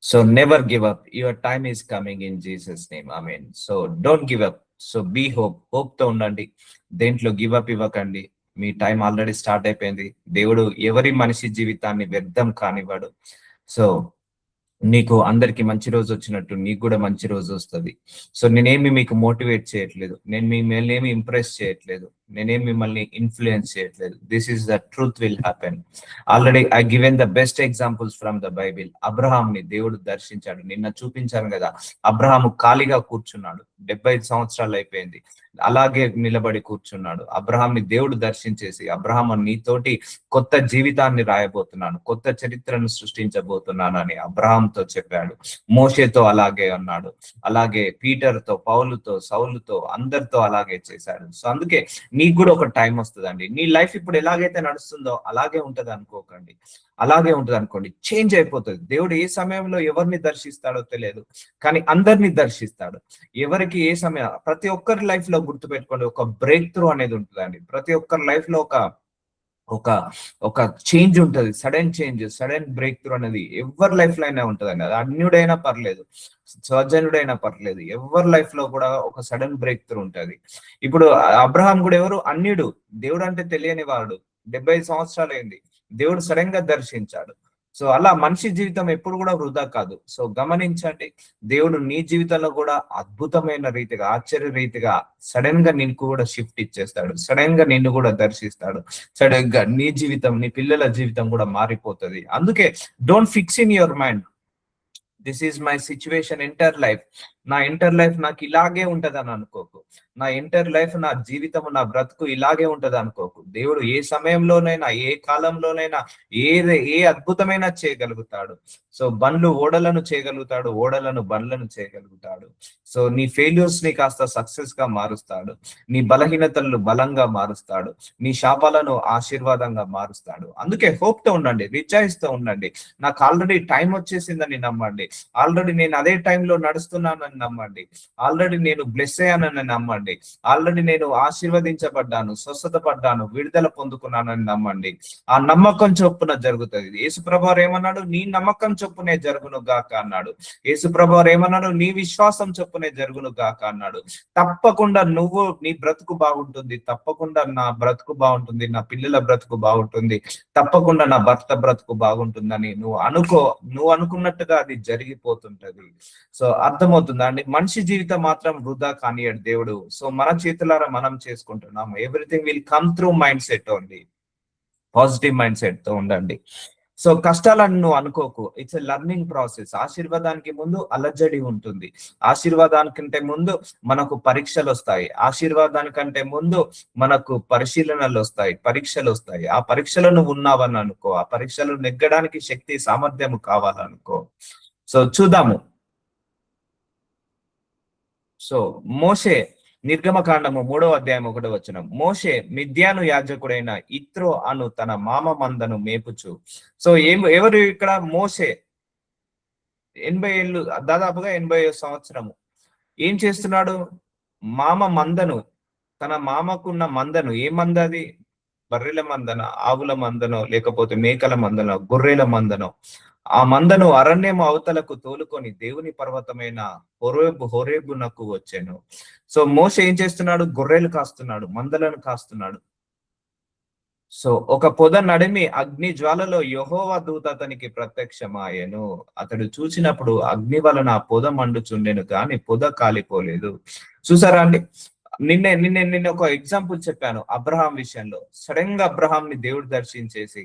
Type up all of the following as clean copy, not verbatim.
So never give up, your time is coming in Jesus name, amen. So don't give up, so be hope తో ఉండండి, దేంట్లో give up ఇవ్వకండి. మీ time already start అయిపోయింది. దేవుడు ఎవరి మనిషి జీవితాన్ని వ్యర్థం కానివ్వడు. సో నీకు అందరికి మంచి రోజు వచ్చినట్టు నీకు కూడా మంచి రోజు వస్తుంది. సో నేనేమి మీకు మోటివేట్ చేయట్లేదు, నేను మిమ్మల్ని ఏమి ఇంప్రెస్ చేయట్లేదు, నేనేం మిమ్మల్ని ఇన్ఫ్లుయెన్స్ చేయట్లేదు. This is the truth will happen. Already I given the best examples from the Bible. Abraham ని దేవుడు దర్శించాడు. నిన్న చూపించాను కదా, అబ్రహాము ఖాళీగా కూర్చున్నాడు, 75 సంవత్సరాలు అయిపోయింది, అలాగే నిలబడి కూర్చున్నాడు. అబ్రహాం ని దేవుడు దర్శించేసి, అబ్రహాం నీతోటి కొత్త జీవితాన్ని రాయబోతున్నాను, కొత్త చరిత్రను సృష్టించబోతున్నాను అని అబ్రహాంతో చెప్పాడు. మోషేతో అలాగే అన్నాడు, అలాగే పీటర్తో, పౌలుతో, సౌలుతో, అందరితో అలాగే చేశాడు. సో అందుకే నీకు కూడా ఒక టైం వస్తుందండి. నీ లైఫ్ ఇప్పుడు ఎలాగైతే నడుస్తుందో అలాగే ఉంటది అనుకోకండి, అలాగే ఉంటది అనుకోండి, చేంజ్ అయిపోతుంది. దేవుడు ఏ సమయంలో ఎవరిని దర్శిస్తాడో తెలియదు, కానీ అందరినీ దర్శిస్తాడు. ఎవరికి ఏ సమయం, ప్రతి ఒక్కరి లైఫ్ లో గుర్తుపెట్టుకోండి, ఒక బ్రేక్ త్రూ అనేది ఉంటుందండి. ప్రతి ఒక్కరి లైఫ్ లో ఒక ఒక ఒక చేంజ్ ఉంటది, sudden change, sudden brake through అనేది ఎవరి లైఫ్ లో అయినా ఉంటదండి. అది అన్యుడైనా పర్లేదు, స్వజనుడైనా పర్లేదు, ఎవరి లైఫ్ లో కూడా ఒక సడన్ బ్రేక్ త్రూ ఉంటది. ఇప్పుడు అబ్రహాం కూడా ఎవరు, అన్యుడు, దేవుడు అంటే తెలియని వాడు, 75 సంవత్సరాలు అయింది, దేవుడు సడన్ గా దర్శించాడు. సో అలా మనిషి జీవితం ఎప్పుడు కూడా వృధా కాదు. సో గమనించండి, దేవుడు నీ జీవితంలో కూడా అద్భుతమైన రీతిగా, ఆశ్చర్య రీతిగా సడన్ గా నీకు కూడా షిఫ్ట్ ఇచ్చేస్తాడు, సడన్ గా నిన్ను కూడా దర్శిస్తాడు. సడన్ గా నీ జీవితం, నీ పిల్లల జీవితం కూడా మారిపోతుంది. అందుకే don't fix in your mind, this is my situation enter life, నా ఎంటర్ లైఫ్ నాకు ఇలాగే ఉంటదని అనుకోకు, నా ఎంటర్ లైఫ్, నా జీవితం, నా బ్రతుకు ఇలాగే ఉంటది అనుకోకు. దేవుడు ఏ సమయంలోనైనా, ఏ కాలంలోనైనా ఏ అద్భుతమైన చేయగలుగుతాడు. సో బండ్లు ఓడలను చేయగలుగుతాడు, ఓడలను బండ్లను చేయగలుగుతాడు. సో నీ ఫెయిల్యూర్స్ ని కాస్త సక్సెస్ గా మారుస్తాడు, నీ బలహీనతలను బలంగా మారుస్తాడు, నీ శాపాలను ఆశీర్వాదంగా మారుస్తాడు. అందుకే హోప్ తో ఉండండి, రిజాయిస్ తో ఉండండి. నాకు ఆల్రెడీ టైం వచ్చేసిందని నమ్మండి, ఆల్రెడీ నేను అదే టైంలో నడుస్తున్నానని నమ్మండి, ఆల్రెడీ నేను బ్లెస్ అయ్యానని నమ్మండి, ఆల్రెడీ నేను ఆశీర్వదించబడ్డాను, స్వస్థత పడ్డాను, విడుదల పొందుకున్నానని నమ్మండి. ఆ నమ్మకం చొప్పున జరుగుతుంది. యేసుప్రభువారు ఏమన్నాడు, నీ నమ్మకం చొప్పునే జరుగును గాక అన్నాడు. యేసుప్రభువారు ఏమన్నాడు, నీ విశ్వాసం చొప్పునే జరుగును గాక అన్నాడు. తప్పకుండా నీ బ్రతుకు బాగుంటుంది, తప్పకుండా నా బ్రతుకు బాగుంటుంది, నా పిల్లల బ్రతుకు బాగుంటుంది, తప్పకుండా నా భర్త బ్రతుకు బాగుంటుందని నువ్వు అనుకున్నట్టుగా అది జరిగిపోతుంటది. సో అర్థమవుతుందా అండి? మనిషి జీవితం మాత్రం వృధా కానియడు దేవుడు. సో మన చేతులారా మనం చేసుకుంటున్నాము. Everything will come through mind set only. Positive mind set తో ఉండండి. సో కష్టాలను నువ్వు అనుకోకు, ఇట్స్ ఎ లర్నింగ్ ప్రాసెస్. ఆశీర్వాదానికి ముందు అలజడి ఉంటుంది, ఆశీర్వాదానికంటే ముందు మనకు పరీక్షలు వస్తాయి, ఆశీర్వాదానికంటే ముందు మనకు పరిశీలనలు వస్తాయి, పరీక్షలు వస్తాయి. ఆ పరీక్షలు నువ్వు ఉన్నావని అనుకో, ఆ పరీక్షలు నెగ్గడానికి శక్తి సామర్థ్యం కావాలనుకో. సో చూద్దాము. సో మోషే, నిర్గమకాండము 3వ అధ్యాయం 1వ వచనం, మోషే మిద్యాను యాజకుడైన ఇత్రో అను తన మామ మందను మేపుచు. సో ఎవరు ఇక్కడ? మోషే 80 ఏళ్ళు, దాదాపుగా 80 సంవత్సరము ఏం చేస్తున్నాడు? మామ మందను, తన మామకున్న మందను, ఏ మంద అది? బర్రెల మందన, ఆవుల మందనో, లేకపోతే మేకల మందనో, గొర్రెల మందనో, ఆ మందను అరణ్యము అవతలకు తోలుకొని దేవుని పర్వతమైన హోరేబునకు వచ్చాను. సో మోషే ఏం చేస్తున్నాడు? గొర్రెలు కాస్తున్నాడు, మందలను కాస్తున్నాడు. సో ఒక పొద నడిమి అగ్ని జ్వాలలో యెహోవా దూత అతనికి ప్రత్యక్షమాయెను. అతడు చూసినప్పుడు అగ్ని వలన ఆ పొద మండుచుండెను, కానీ పొద కాలిపోలేదు. చూసారా అండి? నిన్న ఒక ఎగ్జాంపుల్ చెప్పాను అబ్రహాం విషయంలో. సడన్ గా అబ్రహాం ని దేవుడు దర్శించేసి,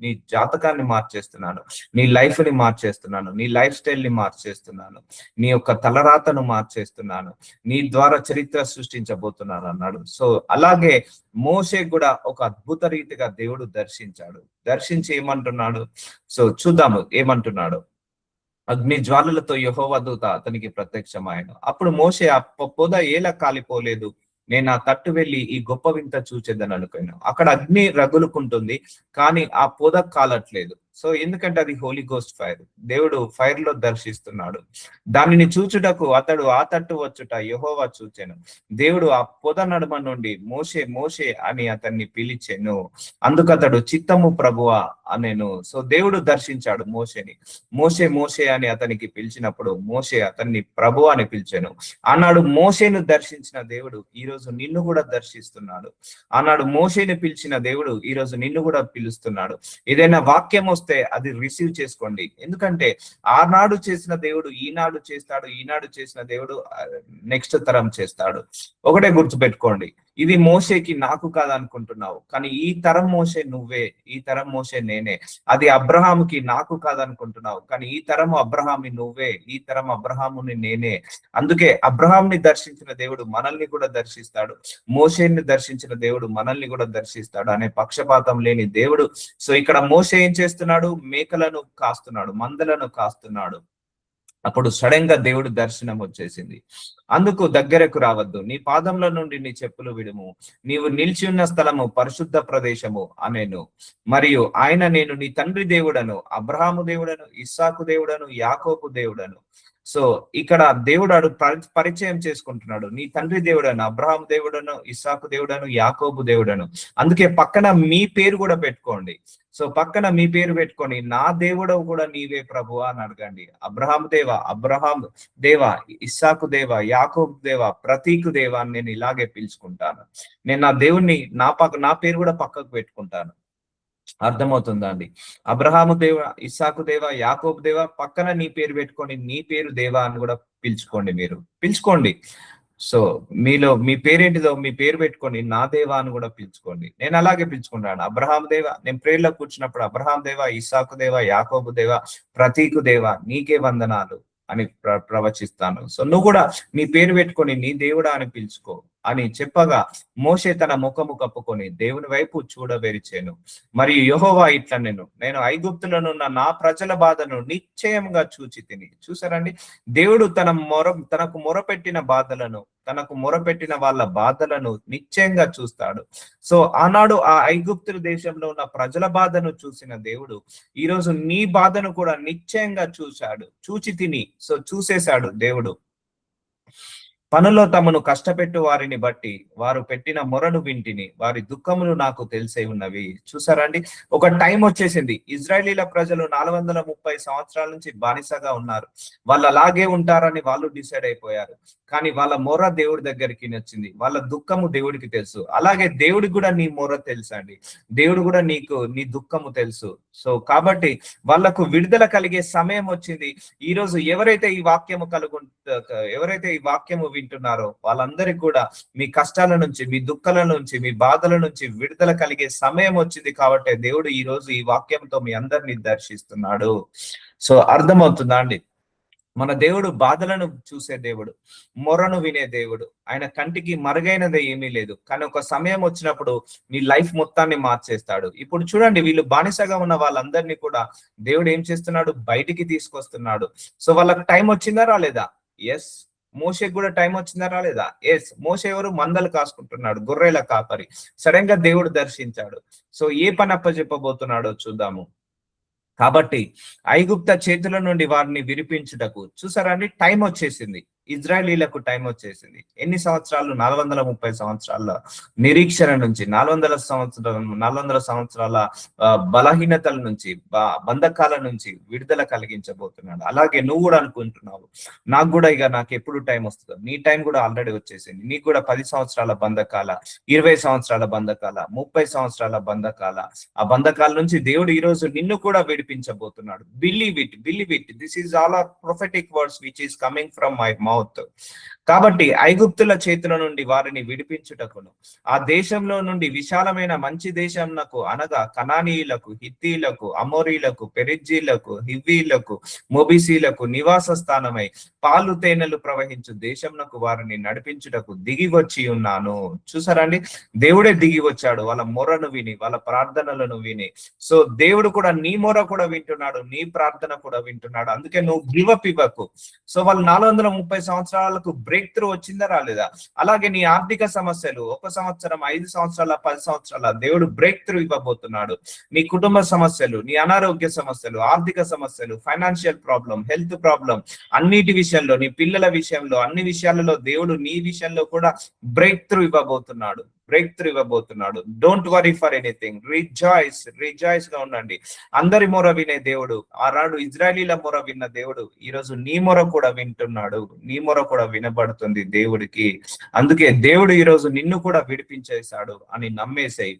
నీ జాతకాన్ని మార్చేస్తున్నాను, నీ లైఫ్ ని మార్చేస్తున్నాను, నీ లైఫ్ స్టైల్ ని మార్చేస్తున్నాను, నీ యొక్క తలరాతను మార్చేస్తున్నాను, నీ ద్వారా చరిత్ర సృష్టించబోతున్నాను అన్నాడు. సో అలాగే మోషే కూడా ఒక అద్భుత రీతిగా దేవుడు దర్శించాడు. దర్శించి ఏమంటున్నాడు? సో చూద్దాము ఏమంటున్నాడు. అగ్ని జ్వాలలతో యెహోవా దూత అతనికి ప్రత్యక్షమాయెను. అప్పుడు మోషే, ఆ పొద ఏలా కాలిపోలేదు, నేను ఆ తట్టు వెళ్ళి ఈ గొప్ప వింత చూచేద్దని అనుకున్నాను. అక్కడ అగ్ని రగులుకుంటుంది, కానీ ఆ పొద కాలట్లేదు. సో ఎందుకంటే అది హోలీ గోస్ట్ ఫైర్, దేవుడు ఫైర్ లో దర్శిస్తున్నాడు. దానిని చూచుటకు అతడు ఆ తట్టు వచ్చుట యెహోవా చూచెను. దేవుడు ఆ పొద నడుమ నుండి మోషే మోషే అని అతన్ని పిలిచెను. అందుకు అతడు చిత్తము ప్రభువా అనెను. సో దేవుడు దర్శించాడు మోషేని. మోషే మోషే అని అతనికి పిలిచినప్పుడు మోషే అతన్ని ప్రభు అని పిలిచెను. ఆనాడు మోషేను దర్శించిన దేవుడు ఈ రోజు నిన్ను కూడా దర్శిస్తున్నాడు. ఆనాడు మోషేని పిలిచిన దేవుడు ఈ రోజు నిన్ను కూడా పిలుస్తున్నాడు. ఏదైనా వాక్యం వస్తే అది రిసీవ్ చేసుకోండి. ఎందుకంటే ఆనాడు చేసిన దేవుడు ఈనాడు చేస్తాడు, ఈనాడు చేసిన దేవుడు నెక్స్ట్ తరం చేస్తాడు. ఒకటే గుర్తుపెట్టుకోండి, ఇది మోషేకి నాకు కాదనుకుంటున్నావు, కానీ ఈ తరం మోషే నువ్వే, ఈ తరం మోషే నేనే. అది అబ్రహాముకి నాకు కాదనుకుంటున్నావు, కానీ ఈ తరం అబ్రహామి నువ్వే, ఈ తరం అబ్రహాముని నేనే. అందుకే అబ్రహాంని దర్శించిన దేవుడు మనల్ని కూడా దర్శిస్తాడు, మోషేని దర్శించిన దేవుడు మనల్ని కూడా దర్శిస్తాడు అనే పక్షపాతం లేని దేవుడు. సో ఇక్కడ మోషే ఏం చేస్తున్నాడు? మేకలను కాస్తున్నాడు, మందలను కాస్తున్నాడు. అప్పుడు సడన్ గా దేవుడు దర్శనం వచ్చేసింది. అందుకు దగ్గరకు రావద్దు, నీ పాదముల నుండి నీ చెప్పులు విడుము, నీవు నిలిచి ఉన్న స్థలము పరిశుద్ధ ప్రదేశము అనేను. మరియు ఆయన నేను నీ తండ్రి దేవుడను, అబ్రహాము దేవుడను, ఇస్సాకు దేవుడను, యాకోబు దేవుడను. సో ఇక్కడ దేవుడు పరిచయం చేసుకుంటున్నాడు, నీ తండ్రి దేవుడను, అబ్రహాం దేవుడను, ఇస్సాకు దేవుడను, యాకోబు దేవుడను. అందుకే పక్కన మీ పేరు కూడా పెట్టుకోండి. సో పక్కన మీ పేరు పెట్టుకొని నా దేవుడవు కూడా నీవే ప్రభువా అని అడగండి. అబ్రహాం దేవా, ఇస్సాకు దేవా, యాకోబు దేవా, ప్రతీకు దేవా అని నేను ఇలాగే పిలుచుకుంటాను. నేను నా దేవుణ్ణి నా పేరు కూడా పక్కకు పెట్టుకుంటాను. అర్థమవుతుందా అండి? అబ్రహాము దేవ, ఇస్సాకు దేవ, యాకోబు దేవ, పక్కన నీ పేరు పెట్టుకొని నీ పేరు దేవా అని కూడా పిలుచుకోండి. మీరు పిలుచుకోండి. సో మీలో మీ పేరేంటిదో మీ పేరు పెట్టుకొని నా దేవా అని కూడా పిలుచుకోండి. నేను అలాగే పిలుచుకుంటాను. అబ్రహాం దేవ, నేను ప్రేర్లో కూర్చున్నప్పుడు అబ్రహాం దేవ, ఇస్సాకు దేవ, యాకోబు దేవ, ప్రతీకు దేవ, నీకే వందనాలు అని ప్రవచిస్తాను. సో నువ్వు కూడా నీ పేరు పెట్టుకొని నీ దేవుడా అని పిలుచుకో అని చెప్పగా మోషే తన ముఖము కప్పుకొని దేవుని వైపు చూడవెరిచాను. మరియు యెహోవా ఇట్లా నేను ఐగుప్తులనున్న నా ప్రజల బాధను నిశ్చయంగా చూచి తిని. చూసారండి, దేవుడు తనకు మొరపెట్టిన బాధలను, తనకు మొరపెట్టిన వాళ్ళ బాధలను నిశ్చయంగా చూస్తాడు. సో ఆనాడు ఆ ఐగుప్తుల దేశంలో ఉన్న ప్రజల బాధను చూసిన దేవుడు ఈ రోజు నీ బాధను కూడా నిశ్చయంగా చూచి తిని. సో చూసేశాడు దేవుడు. పనులో తమను కష్టపెట్టు వారిని బట్టి వారు పెట్టిన మొరను వింటిని, వారి దుఃఖములు నాకు తెలిసే ఉన్నవి. చూసారండి, ఒక టైం వచ్చేసింది. ఇజ్రాయేలీల ప్రజలు 430 సంవత్సరాల నుంచి బానిసగా ఉన్నారు. వాళ్ళు అలాగే ఉంటారని వాళ్ళు డిసైడ్ అయిపోయారు. కానీ వాళ్ళ మొర దేవుడి దగ్గరికి వచ్చింది, వాళ్ళ దుఃఖము దేవుడికి తెలుసు. అలాగే దేవుడికి కూడా నీ మొర తెలుసు అండి, దేవుడు కూడా నీ దుఃఖము తెలుసు. సో కాబట్టి వాళ్ళకు విడుదల కలిగే సమయం వచ్చింది. ఈ రోజు ఎవరైతే ఈ వాక్యము వింటున్నారో వాళ్ళందరికీ కూడా మీ కష్టాల నుంచి, మీ దుఃఖాల నుంచి, మీ బాధల నుంచి విడుదల కలిగే సమయం వచ్చింది. కాబట్టి దేవుడు ఈ రోజు ఈ వాక్యంతో మీ అందరినీ దర్శిస్తున్నాడు. సో అర్థమవుతుందా అండి? మన దేవుడు బాధలను చూసే దేవుడు, మొరను వినే దేవుడు. ఆయన కంటికి మరుగైనది ఏమీ లేదు. కానీ ఒక సమయం వచ్చినప్పుడు నీ లైఫ్ మొత్తాన్ని మార్చేస్తాడు. ఇప్పుడు చూడండి, వీళ్ళు బానిసగా ఉన్న వాళ్ళందరినీ కూడా దేవుడు ఏం చేస్తున్నాడు? బయటికి తీసుకొస్తున్నాడు. సో వాళ్ళకి టైం వచ్చిందా రాలేదా? ఎస్. మోషేకి కూడా టైం వచ్చిందా రాలేదా? ఎస్. మోషే ఎవరు? మందలు కాసుకుంటున్నాడు, గొర్రెల కాపరి. సడన్ గా దేవుడు దర్శించాడు. సో ఏ పని అప్పచెప్పబోతున్నాడో చూద్దాము. కాబట్టి ఐగుప్త చేతుల నుండి వారిని విడిపించుటకు, చూసారా అండి, టైం వచ్చేసింది. ఇజ్రాయేలీలకు టైం వచ్చేసింది. ఎన్ని సంవత్సరాలు? 430 సంవత్సరాల నిరీక్షణ నుంచి, 400 సంవత్సరాల బలహీనతల నుంచి, బంధకాల నుంచి విడుదల కలిగించబోతున్నాడు. అలాగే నువ్వు కూడా అనుకుంటున్నావు, నాకు కూడా నాకు ఎప్పుడు టైం వస్తుందో. నీ టైం కూడా ఆల్రెడీ వచ్చేసింది. నీకు కూడా 10 సంవత్సరాల బంధకాల, 20 సంవత్సరాల బంధకాల, 30 సంవత్సరాల బంధకాల, ఆ బంధకాల నుంచి దేవుడు ఈ రోజు నిన్ను కూడా విడిపించబోతున్నాడు. Believe it. This is all are prophetic words which is coming from my mouth. కాబట్టి ఐగుప్తుల చేతుల నుండి వారిని విడిపించుటకును, ఆ దేశంలో నుండి విశాలమైన మంచి దేశంనకు, అనగా కనానీయులకు, హిత్తీలకు, అమోరీలకు, పెరిజ్జీలకు, హివ్వీలకు, మొబిసీలకు నివాస స్థానమై పాలు తేనెలు ప్రవహించు దేశంనకు వారిని నడిపించుటకు దిగి వచ్చి ఉన్నాను. చూసారండి, దేవుడే దిగి వచ్చాడు వాళ్ళ మొరను విని, వాళ్ళ ప్రార్థనలను విని. సో దేవుడు కూడా నీ మొర కూడా వింటున్నాడు, నీ ప్రార్థన కూడా వింటున్నాడు. అందుకే నువ్వు గివ్ అప్ ఇవ్వకు. సో వాళ్ళు 430 సంవత్సరాలకు బ్రేక్ త్రూ వచ్చిందా రాలేదా? అలాగే నీ ఆర్థిక సమస్యలు 1 సంవత్సరం, 5 సంవత్సరాల, 10 సంవత్సరాల దేవుడు బ్రేక్ త్రూ ఇవ్వబోతున్నాడు. నీ కుటుంబ సమస్యలు, నీ అనారోగ్య సమస్యలు, ఆర్థిక సమస్యలు, ఫైనాన్షియల్ ప్రాబ్లం, హెల్త్ ప్రాబ్లం, అన్నిటి విషయంలో, నీ పిల్లల విషయంలో, అన్ని విషయాలలో దేవుడు నీ విషయంలో కూడా బ్రేక్ త్రూ ఇవ్వబోతున్నాడు. Don't worry for anything, rejoice గా ఉండండి. అందరి మొర వినే దేవుడు, ఆనాడు ఇజ్రాయలీల మొర విన్న దేవుడు ఈ రోజు నీ మొర కూడా వింటున్నాడు. నీ మొర కూడా వినబడుతుంది దేవుడికి. అందుకే దేవుడు ఈ రోజు నిన్ను కూడా విడిపించేశాడు అని నమ్మేసేయి.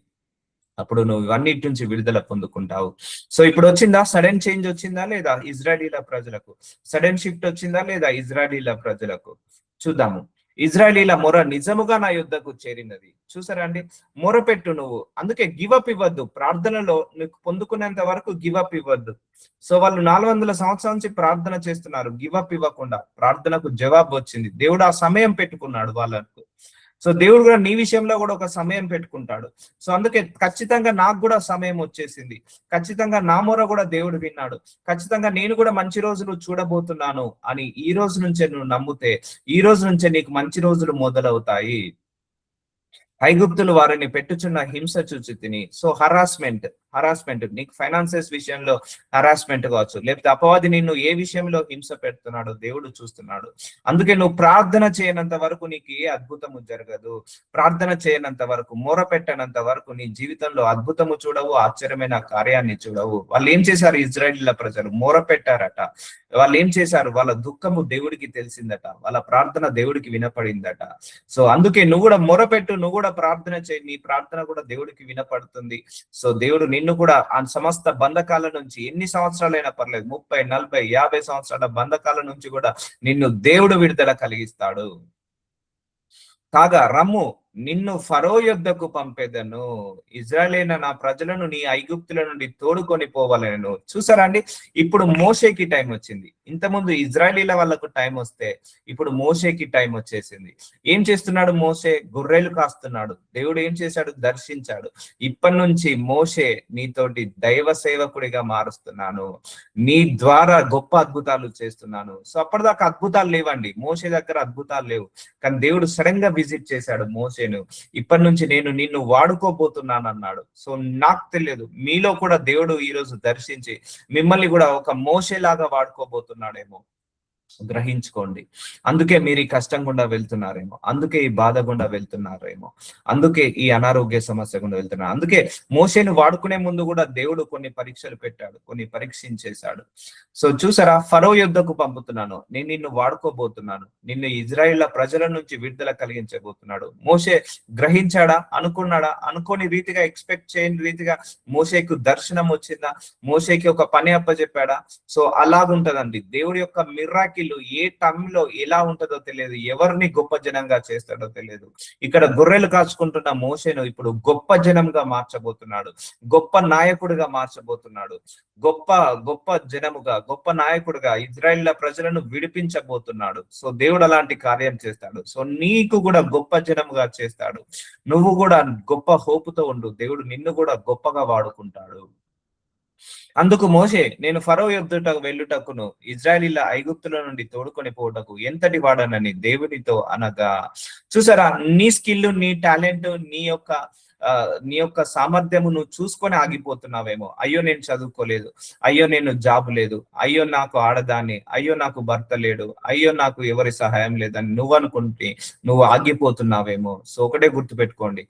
అప్పుడు నువ్వు ఇవన్నిటి నుంచి విడుదల పొందుకుంటావు. సో ఇప్పుడు వచ్చిందా? సడన్ చేంజ్ వచ్చిందా లేదా ఇజ్రాయలీల ప్రజలకు? సడన్ షిఫ్ట్ వచ్చిందా లేదా ఇజ్రాయలీల ప్రజలకు? చూద్దాము. ఇజ్రాయలీల మొర నిజముగా నా యుద్ధకు చేరినది. చూసారా అండి, మొరపెట్టు నువ్వు. అందుకే గివప్ ఇవ్వద్దు. ప్రార్థనలో నీకు పొందుకునేంత వరకు గివప్ ఇవ్వద్దు. సో వాళ్ళు 400 సంవత్సరాల నుంచి ప్రార్థన చేస్తున్నారు, గివప్ ఇవ్వకుండా. ప్రార్థనకు జవాబు వచ్చింది. దేవుడు ఆ సమయం పెట్టుకున్నాడు వాళ్ళకు. సో దేవుడు కూడా నీ విషయంలో కూడా ఒక సమయం పెట్టుకుంటాడు. సో అందుకే ఖచ్చితంగా నాకు కూడా సమయం వచ్చేసింది. ఖచ్చితంగా నా మొర కూడా దేవుడు విన్నాడు. ఖచ్చితంగా నేను కూడా మంచి రోజులు చూడబోతున్నాను అని ఈ రోజు నుంచే నువ్వు నమ్మితే, ఈ రోజు నుంచే నీకు మంచి రోజులు మొదలవుతాయి. ఐగుప్తులు వారిని పెట్టుచున్న హింస చూచి తిని. సో హరాస్మెంట్ నీకు ఫైనాన్సెస్ విషయంలో హరాస్మెంట్ కావచ్చు, లేకపోతే అపవాది నిన్ను ఏ విషయంలో హింస పెడుతున్నాడో దేవుడు చూస్తున్నాడు. అందుకే నువ్వు ప్రార్థన చేయనంత వరకు నీకు ఏ అద్భుతము జరగదు. ప్రార్థన చేయనంత వరకు, మొర పెట్టనంత వరకు నీ జీవితంలో అద్భుతము చూడవు, ఆశ్చర్యమైన కార్యాన్ని చూడవు. వాళ్ళు ఏం చేశారు? ఇజ్రాయేలీల ప్రజలు మొర పెట్టారట. వాళ్ళు ఏం చేశారు? వాళ్ళ దుఃఖము దేవుడికి తెలిసిందట, వాళ్ళ ప్రార్థన దేవుడికి వినపడిందట. సో అందుకే నువ్వు కూడా మొరపెట్టు, నువ్వు కూడా ప్రార్థన చేయి. నీ ప్రార్థన కూడా దేవుడికి వినపడుతుంది. సో దేవుడు నిన్ను కూడా ఆ సమస్త బంధకాల నుంచి, ఎన్ని సంవత్సరాలైనా పర్లేదు, 30, 40, 50 సంవత్సరాల బంధకాల నుంచి కూడా నిన్ను దేవుడు విడుదల కలిగిస్తాడు. కాగా రమ్ము, నిన్ను ఫరో యొద్దకు పంపేదను, ఇజ్రాయేలైన నా ప్రజలను నీ ఐగుప్తుల నుండి తోడుకొని పోవాలను. చూసారా అండి, ఇప్పుడు మోషేకి టైం వచ్చింది. ఇంతకుముందు ఇజ్రాయేలీల వాళ్ళకు టైం వస్తే ఇప్పుడు మోషేకి టైం వచ్చేసింది. ఏం చేస్తున్నాడు మోషే? గొర్రెలు కాస్తున్నాడు. దేవుడు ఏం చేశాడు? దర్శించాడు. ఇప్పటి నుంచి మోషే నీతోటి దైవ సేవకుడిగా మారుస్తున్నాను, నీ ద్వారా గొప్ప అద్భుతాలు చేస్తున్నాను. సో అప్పటిదాకా అద్భుతాలు లేవండి, మోషే దగ్గర అద్భుతాలు లేవు. కానీ దేవుడు సడన్ గా విజిట్ చేశాడు మోషే. ఇప్పటి నుంచి నేను నిన్ను వాడుకోబోతున్నాను అన్నాడు. సో నాకు తెలియదు, మీలో కూడా దేవుడు ఈ రోజు దర్శించి మిమ్మల్ని కూడా ఒక మోషేలాగా వాడుకోబోతున్నాడేమో. గ్రహించుకోండి. అందుకే మీరు ఈ కష్టం గుండా వెళ్తున్నారేమో, అందుకే ఈ బాధ గుండా వెళ్తున్నారేమో, అందుకే ఈ అనారోగ్య సమస్య గుండా వెళ్తున్నారు. అందుకే మోషేను వాడుకునే ముందు కూడా దేవుడు కొన్ని పరీక్షలు పెట్టాడు, కొన్ని పరీక్షించేశాడు. సో చూసారా, ఫరో యుద్ధకు పంపుతున్నాను, నేను నిన్ను వాడుకోబోతున్నాను, నిన్ను ఇజ్రాయేళ్ల ప్రజల నుంచి విడుదల కలిగించబోతున్నాడు. మోషే గ్రహించాడా? అనుకున్నాడా? అనుకోని రీతిగా, ఎక్స్పెక్ట్ చేయని రీతిగా మోషేకు దర్శనం వచ్చిందా? మోషేకి ఒక పని అప్పచెప్పాడా? సో అలాగుంటదండి దేవుడి యొక్క మిరాకిల్. ఏ టైంలో ఎలా ఉంటుందో తెలియదు, ఎవరిని గొప్ప జనంగా చేస్తాడో తెలియదు. ఇక్కడ గొర్రెలు కాచుకుంటున్న మోషేను ఇప్పుడు గొప్ప జనంగా మార్చబోతున్నాడు, గొప్ప నాయకుడిగా మార్చబోతున్నాడు, గొప్ప గొప్ప జనముగా, గొప్ప నాయకుడిగా ఇజ్రాయేల్ ప్రజలను విడిపించబోతున్నాడు. సో దేవుడు అలాంటి కార్యం చేస్తాడు. సో నీకు కూడా గొప్ప జనముగా చేస్తాడు. నువ్వు కూడా గొప్ప హోపుతో ఉండు, దేవుడు నిన్ను కూడా గొప్పగా వాడుకుంటాడు. అందుకు మోషే, నేను ఫరో యొద్దకు వెళ్ళుటకును ఇజ్రాయేలీల ఐగుప్తుల నుండి తోడుకొని పోవటకు ఎంతటి వాడనని దేవునితో అనగా. చూసారా, నీ స్కిల్, నీ టాలెంట్, నీ యొక్క సామర్థ్యము నువ్వు చూసుకొని ఆగిపోతున్నావేమో. అయ్యో నేను చదువుకోలేదు, అయ్యో నేను జాబ్ లేదు, అయ్యో నాకు ఆడదాన్ని, అయ్యో నాకు భర్త లేడు, అయ్యో నాకు ఎవరి సహాయం లేదని నువ్వు అనుకుంటే నువ్వు ఆగిపోతున్నావేమో. సో ఒకటే గుర్తుపెట్టుకోండి,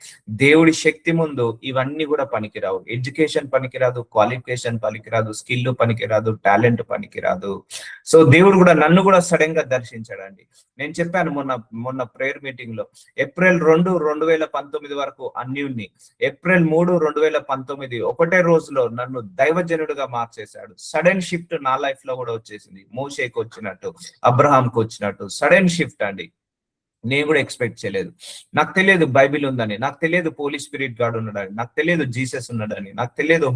దేవుడి శక్తి ముందు ఇవన్నీ కూడా పనికిరావు. ఎడ్యుకేషన్ పనికిరాదు, క్వాలిఫికేషన్ పనికిరాదు, స్కిల్ పనికిరాదు, టాలెంట్ పనికిరాదు. సో దేవుడు కూడా నన్ను కూడా సడన్ గా దర్శించాడండి. నేను చెప్పాను మొన్న ప్రేయర్ మీటింగ్ లో, ఏప్రిల్ 2, 2019 వరకు అన్యుణ్ణి, ఏప్రిల్ 3, 2019 ఒకటే రోజులో నన్ను దైవజనుడిగా మార్చేశాడు. సడన్ షిఫ్ట్ నా లైఫ్ లో కూడా వచ్చేసింది. మోషేకి వచ్చినట్టు, అబ్రహాంకి వచ్చినట్టు సడన్ షిఫ్ట్ అండి. నేను కూడా ఎక్స్పెక్ట్ చేయలేదు. నాకు తెలియదు బైబిల్ ఉందని, నాకు తెలియదు హోలీ స్పిరిట్ గాడ్ ఉన్నాడని, నాకు తెలియదు జీసస్ ఉన్నాడని, నాకు తెలియదు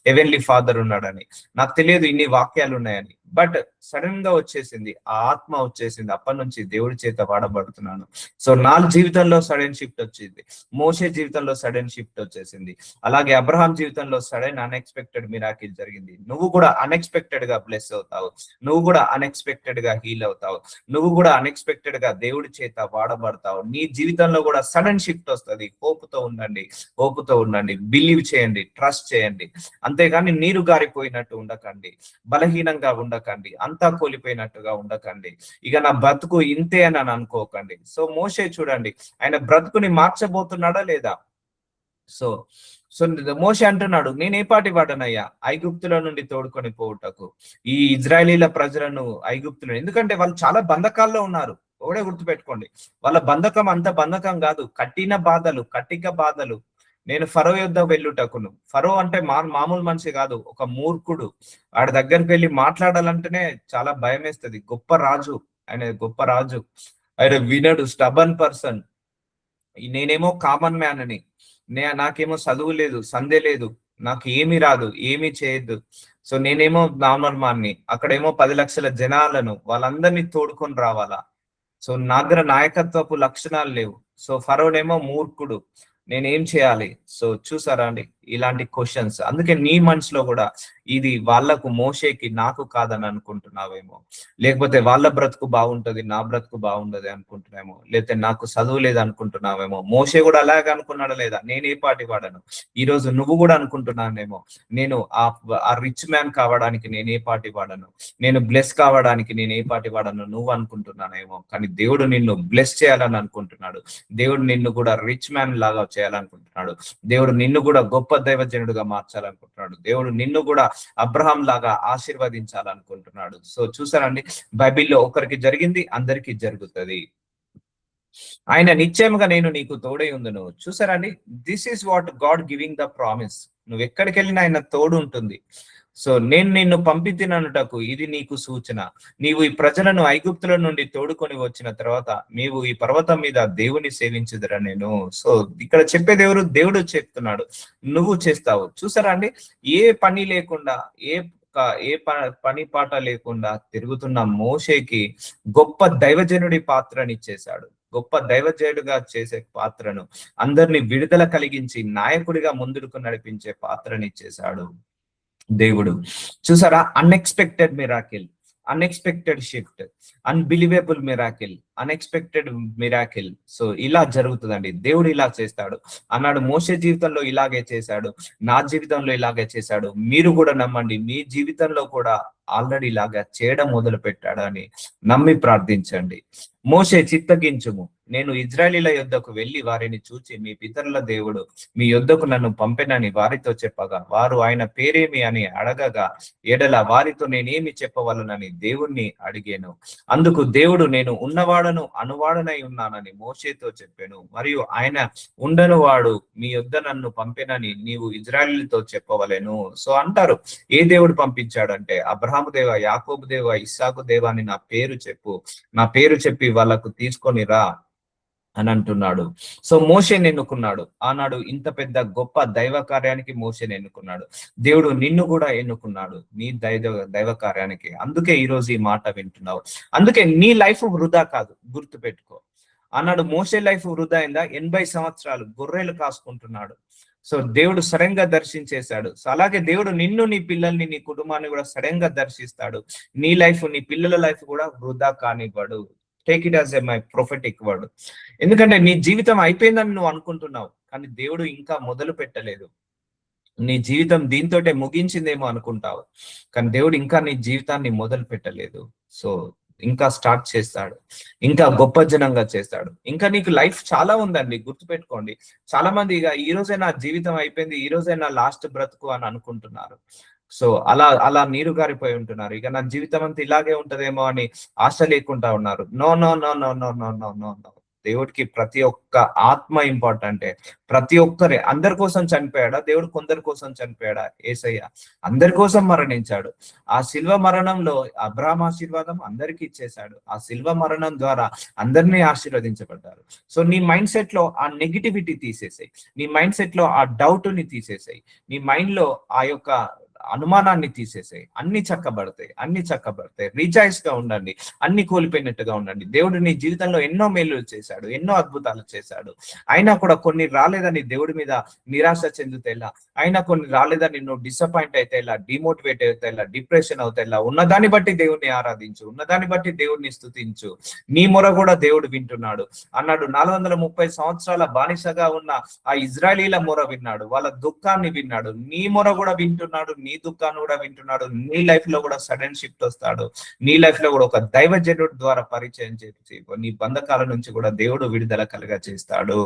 హెవెన్లీ ఫాదర్ ఉన్నాడని, నాకు తెలియదు ఇన్ని వాక్యాలు ఉన్నాయని. బట్ సడన్ గా వచ్చేసింది, ఆ ఆత్మ వచ్చేసింది. అప్పటి నుంచి దేవుడి చేత వాడబడుతున్నాను. సో నా జీవితంలో సడన్ షిఫ్ట్ వచ్చింది, మోషే జీవితంలో సడన్ షిఫ్ట్ వచ్చేసింది, అలాగే అబ్రహాం జీవితంలో సడన్ అన్ఎక్స్పెక్టెడ్ మిరాకిల్ జరిగింది. నువ్వు కూడా అన్ఎక్స్పెక్టెడ్ గా బ్లెస్ అవుతావు, నువ్వు కూడా అన్ఎక్స్పెక్టెడ్ గా హీల్ అవుతావు, నువ్వు కూడా అన్ఎక్స్పెక్టెడ్ గా దేవుడి చేత వాడబడతావు. నీ జీవితంలో కూడా సడన్ షిఫ్ట్ వస్తుంది. హోపుతో ఉండండి, హోపుతో ఉండండి, బిలీవ్ చేయండి, ట్రస్ట్ చేయండి. అంతేగాని నీరు గారిపోయినట్టు ఉండకండి, బలహీనంగా ఉండకండి, అంతా కోల్పోయినట్టుగా ఉండకండి, ఇక నా బ్రతుకు ఇంతే అని అనుకోకండి. సో మోషే చూడండి, ఆయన బ్రతుకుని మార్చబోతున్నాడా లేదా? సో సో మోషే అంటున్నాడు, నేను ఏ పాటి వాడనయ్యా ఐగుప్తుల నుండి తోడుకొని పోవుటకు ఈ ఇజ్రాయేలీల ప్రజలను ఐగుప్తులు, ఎందుకంటే వాళ్ళు చాలా బంధకాల్లో ఉన్నారు. ఒకడే గుర్తుపెట్టుకోండి, వాళ్ళ బంధకం అంత బంధకం కాదు, కఠిన బాధలు, కట్టిక బాధలు. నేను ఫరో యుద్ధ వెళ్ళుటకును, ఫరో అంటే మామూలు మనిషి కాదు, ఒక మూర్ఖుడు. వాడి దగ్గరికి వెళ్ళి మాట్లాడాలంటేనే చాలా భయం వేస్తుంది. గొప్ప రాజు, ఆయన గొప్ప రాజు, ఆయన వినడు, స్టబన్ పర్సన్. నేనేమో కామన్ మ్యాన్ అని, నాకేమో చదువు లేదు, సందే లేదు, నాకు ఏమి రాదు, ఏమి చేయొద్దు. సో నేనేమో నార్మల్ మాన్ని, అక్కడేమో 10 లక్షల జనాలను వాళ్ళందరినీ తోడుకొని రావాలా. సో నా దగ్గర నాయకత్వపు లక్షణాలు లేవు. సో ఫరోనేమో మూర్ఖుడు, నేనేం చేయాలి? సో చూసారా అండి ఇలాంటి క్వశ్చన్స్. అందుకే నీ మనసులో కూడా ఇది వాళ్ళకు మోషేకి నాకు కాదని అనుకుంటున్నావేమో, లేకపోతే వాళ్ళ బ్రతుకు బాగుంటది నా బ్రతుకు బాగుండదు అనుకుంటున్నామో, లేకపోతే నాకు చదువు లేదు అనుకుంటున్నావేమో. మోషే కూడా అలాగే అనుకున్నాడా లేదా? నేను ఏ పాటి వాడను. ఈ రోజు నువ్వు కూడా అనుకుంటున్నానేమో, నేను ఆ రిచ్ మ్యాన్ కావడానికి నేను ఏ పాటి వాడను, నేను బ్లెస్ కావడానికి నేను ఏ పాటి వాడను నువ్వు అనుకుంటున్నానేమో. కానీ దేవుడు నిన్ను బ్లెస్ చేయాలని అనుకుంటున్నాడు, దేవుడు నిన్ను కూడా రిచ్ మ్యాన్ లాగా చేయాలనుకుంటున్నాడు, దేవుడు నిన్ను కూడా గొప్ప దైవజనుడుగా మార్చాలనుకుంటున్నాడు, దేవుడు నిన్ను కూడా అబ్రహాం లాగా ఆశీర్వదించాలనుకుంటున్నాడు. సో చూసారండి, బైబిల్లో ఒకరికి జరిగింది అందరికీ జరుగుతుంది. ఆయన నిశ్చయముగా నేను నీకు తోడై ఉందును. చూసారండి, this is what God giving the promise. నువ్వు ఎక్కడికి వెళ్ళినా ఆయన తోడు ఉంటుంది. సో నేను నిన్ను పంపితిననుటకు ఇది నీకు సూచన. నీవు ఈ ప్రజలను ఐగుప్తుల నుండి తోడుకొని వచ్చిన తర్వాత నీవు ఈ పర్వతం మీద దేవుని సేవించుదురా నేను. సో ఇక్కడ చెప్పేది ఎవరు? దేవుడు చెప్తున్నాడు, నువ్వు చేస్తావు. చూసారా అండి, ఏ పని లేకుండా, ఏ పని పాట లేకుండా తిరుగుతున్న మోషేకి గొప్ప దైవజనుడి పాత్రనిచ్చేశాడు. గొప్ప దైవజనుడిగా చేసే పాత్రను, అందరిని విడుదల కలిగించి నాయకుడిగా ముందుకు నడిపించే పాత్రనిచ్చేశాడు దేవుడు. చూసారా, unexpected miracle, unexpected shift, unbelievable miracle, unexpected miracle. So ఇలా జరుగుతుందండి, దేవుడు ఇలా చేస్తాడు అన్నాడు. మోషే జీవితంలో ఇలాగే చేశాడు, నా జీవితంలో ఇలాగే చేశాడు. మీరు కూడా నమ్మండి, మీ జీవితంలో కూడా ఆల్రెడీ ఇలాగా చేయడం మొదలు పెట్టాడు అని నమ్మి ప్రార్థించండి. మోషే చిత్తగించుము, నేను ఇజ్రాయేలీల యొద్దకు వెళ్లి వారిని చూచి మీ పితరుల దేవుడు మీ యొద్దకు నన్ను పంపెనని వారితో చెప్పగా, వారు ఆయన పేరేమి అని అడగగా ఎడల వారితో నేనేమి చెప్పవలనని దేవుణ్ణి అడిగాను. అందుకు దేవుడు, నేను ఉన్నవాడను అనువాడనై ఉన్నానని మోషేతో చెప్పాను, మరియు ఆయన ఉండను వాడు మీ యొద్ద నన్ను పంపెనని నీవు ఇజ్రాయేలీలతో చెప్పవలెను. సో అంటారు, ఏ దేవుడు పంపించాడంటే, అబ్రహాము దేవ, యాకోబు దేవ, ఇస్సాకు దేవ అని నా పేరు చెప్పు, నా పేరు చెప్పి వాళ్ళకు తీసుకొని రా అని అంటున్నాడు. సో మోషేని ఎన్నుకున్నాడు ఆనాడు, ఇంత పెద్ద గొప్ప దైవ కార్యానికి మోషేని ఎన్నుకున్నాడు. దేవుడు నిన్ను కూడా ఎన్నుకున్నాడు నీ దైవ కార్యానికి. అందుకే ఈ రోజు ఈ మాట వింటున్నావు. అందుకే నీ లైఫ్ వృధా కాదు, గుర్తు పెట్టుకో. ఆనాడు మోషే లైఫ్ వృధా అయిందా? 80 సంవత్సరాలు గొర్రెలు కాసుకుంటున్నాడు. సో దేవుడు సడన్ గా దర్శించేశాడు. సో అలాగే దేవుడు నిన్ను, నీ పిల్లల్ని, నీ కుటుంబాన్ని కూడా సడన్ గా దర్శిస్తాడు. నీ లైఫ్, నీ పిల్లల లైఫ్ కూడా వృధా కానివ్వడు. Take it as my prophetic word. ఎందుకంటే నీ జీవితం అయిపోయిందని నువ్వు అనుకుంటున్నావు, కానీ దేవుడు ఇంకా మొదలు పెట్టలేదు. నీ జీవితం దీంతోటే ముగించిందేమో అనుకుంటావు, కానీ దేవుడు ఇంకా నీ జీవితాన్ని మొదలు పెట్టలేదు. సో ఇంకా స్టార్ట్ చేస్తాడు, ఇంకా గొప్ప జనంగా చేస్తాడు. ఇంకా నీకు లైఫ్ చాలా ఉందండి, గుర్తుపెట్టుకోండి. చాలా మంది ఇక ఈ రోజే నా జీవితం అయిపోయింది, ఈ రోజే నా లాస్ట్ బ్రతుకు అని అనుకుంటున్నారు. సో అలా అలా నీరు గారిపోయి ఉంటున్నారు. ఇక నా జీవితం అంతా ఇలాగే ఉంటదేమో అని ఆశ లేకుండా ఉన్నారు. No no no no no no no no no. దేవుడికి ప్రతి ఒక్క ఆత్మ ఇంపార్టెంటే. ప్రతి ఒక్కరే, అందరి కోసం చనిపోయాడా దేవుడు? కొందరి కోసం చనిపోయాడా? యేసయ్య అందరి కోసం మరణించాడు. ఆ శిల్వ మరణంలో అబ్రాహాం ఆశీర్వాదం అందరికీ ఇచ్చేశాడు. ఆ శిల్వ మరణం ద్వారా అందరినీ ఆశీర్వదించబడ్డారు. సో నీ మైండ్ సెట్ లో ఆ నెగిటివిటీ తీసేసాయి, నీ మైండ్ సెట్ లో ఆ డౌట్ ని తీసేసాయి, నీ మైండ్ లో ఆ యొక్క అనుమానాన్ని తీసేసాయి, అన్ని చక్కబడతాయి, అన్ని చక్కబడతాయి. రిజాయిస్ గా ఉండండి, అన్ని కోల్పోయినట్టుగా ఉండండి. దేవుడు నీ జీవితంలో ఎన్నో మేలు చేశాడు, ఎన్నో అద్భుతాలు చేశాడు. అయినా కూడా కొన్ని రాలేదని దేవుడి మీద నిరాశ చెందుతే ఎలా, అయినా కొన్ని రాలేదని నువ్వు డిసప్పాయింట్ అయితే ఎలా, డిమోటివేట్ అయితే ఎలా, డిప్రెషన్ అవుతే ఎలా? ఉన్నదాన్ని బట్టి దేవుడిని ఆరాధించు, ఉన్నదాన్ని బట్టి దేవుడిని స్తుతించు. నీ మొర కూడా దేవుడు వింటున్నాడు అన్నాడు. 430 సంవత్సరాల బానిసగా ఉన్న ఆ ఇజ్రాయలీల మొర విన్నాడు, వాళ్ళ దుఃఖాన్ని విన్నాడు. నీ మొర కూడా వింటున్నాడు, నీ దుఃఖాన్ని కూడా వింటున్నాడు. నీ లైఫ్ లో కూడా సడన్ షిఫ్ట్ వస్తాడు. నీ లైఫ్ లో కూడా ఒక దైవజనుడి ద్వారా పరిచయం చేసి నీ బంధకాల నుంచి కూడా దేవుడు విడుదల కలుగ చేస్తాడు.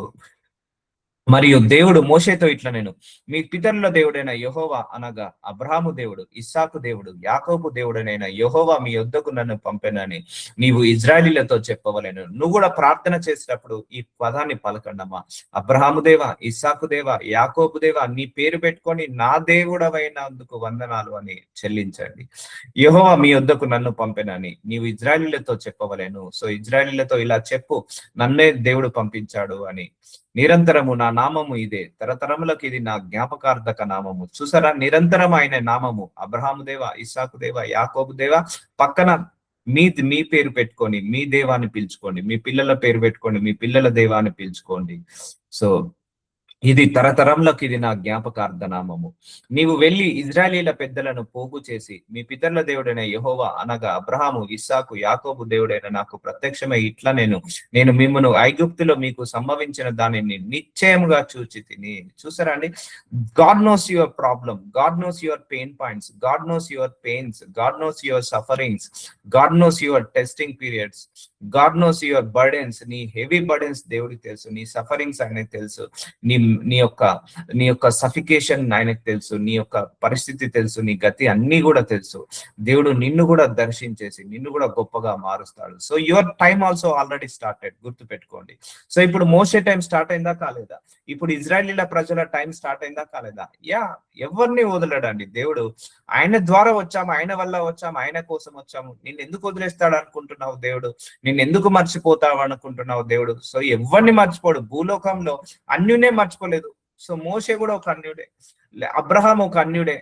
మరియు దేవుడు మోషేతో ఇట్లా, నేను మీ పితరుల దేవుడైన యెహోవా అనగా అబ్రహాము దేవుడు, ఇస్సాకు దేవుడు, యాకోబు దేవుడనైన యెహోవా మీ యొద్దకు నన్ను పంపెనని నీవు ఇజ్రాయేలీలతో చెప్పవలెను. నువ్వు కూడా ప్రార్థన చేసేటప్పుడు ఈ పదాన్ని పలకండమ్మా. అబ్రహాము దేవా, ఇస్సాకు దేవా, యాకోబు దేవా, నీ పేరు పెట్టుకొని నా దేవుడవైనందుకు వందనాలు అని చెల్లించండి. యెహోవా మీ యొద్దకు నన్ను పంపెనని నీవు ఇజ్రాయేలీలతో చెప్పవలెను. సో ఇజ్రాయేలీలతో ఇలా చెప్పు, నన్నే దేవుడు పంపించాడు అని. నిరంతరము నా నామము ఇదే, తరతరములకు ఇది నా జ్ఞాపకార్థక నామము. చూసారా, నిరంతరం ఆయన నామము. అబ్రహాము దేవ, ఇస్సాకు దేవ, యాకోబు దేవ, పక్కన మీ పేరు పెట్టుకొని మీ దేవాన్ని పిలుచుకోండి, మీ పిల్లల పేరు పెట్టుకోండి, మీ పిల్లల దేవాన్ని పిలుచుకోండి. సో ఇది తరతరంలోకి ఇది నా జ్ఞాపకార్థ నామము. నీవు వెళ్లి ఇజ్రాయేలీల పెద్దలను పోగు చేసి మీ పితరుల దేవుడైన యెహోవా అనగా అబ్రహాము, ఇస్సాకు, యాకోబు దేవుడైన నాకు ప్రత్యక్షమై ఇట్లా, నేను మిమ్మను ఐగుప్తులో మీకు సంభవించిన దానిని నిశ్చయముగా చూచి తిని. చూసారా అండి, God knows your problem, God knows your pain points, God knows your pains, God knows your sufferings, God knows your testing periods, God knows your burdens. నీ హెవీ బర్డెన్స్ దేవుడికి తెలుసు, నీ సఫరింగ్స్ ఆయనకు తెలుసు, నీ యొక్క సఫికేషన్ ఆయనకు తెలుసు, నీ యొక్క పరిస్థితి తెలుసు, నీ గతి అన్ని కూడా తెలుసు. దేవుడు నిన్ను కూడా దర్శించేసి నిన్ను కూడా గొప్పగా మారుస్తాడు. So your time also already started, గుర్తు పెట్టుకోండి. సో ఇప్పుడు మోసే టైం స్టార్ట్ అయిందా కాలేదా? ఇప్పుడు ఇజ్రాయేలీల ప్రజల టైం స్టార్ట్ అయిందా కాలేదా? ఎవరిని వదలడండి దేవుడు. ఆయన ద్వారా వచ్చాము, ఆయన వల్ల వచ్చాము, ఆయన కోసం వచ్చాము. నిన్ను ఎందుకు వదిలేస్తాడు అనుకుంటున్నావు దేవుడు? నిన్ను ఎందుకు మర్చిపోతావు అనుకుంటున్నావు దేవుడు? సో ఎవరిని మర్చిపోడు. భూలోకంలో అన్యునే మర్చిపోలేదు. సో మోషే కూడా ఒక అన్యుడే, అబ్రహాం ఒక అన్యుడే,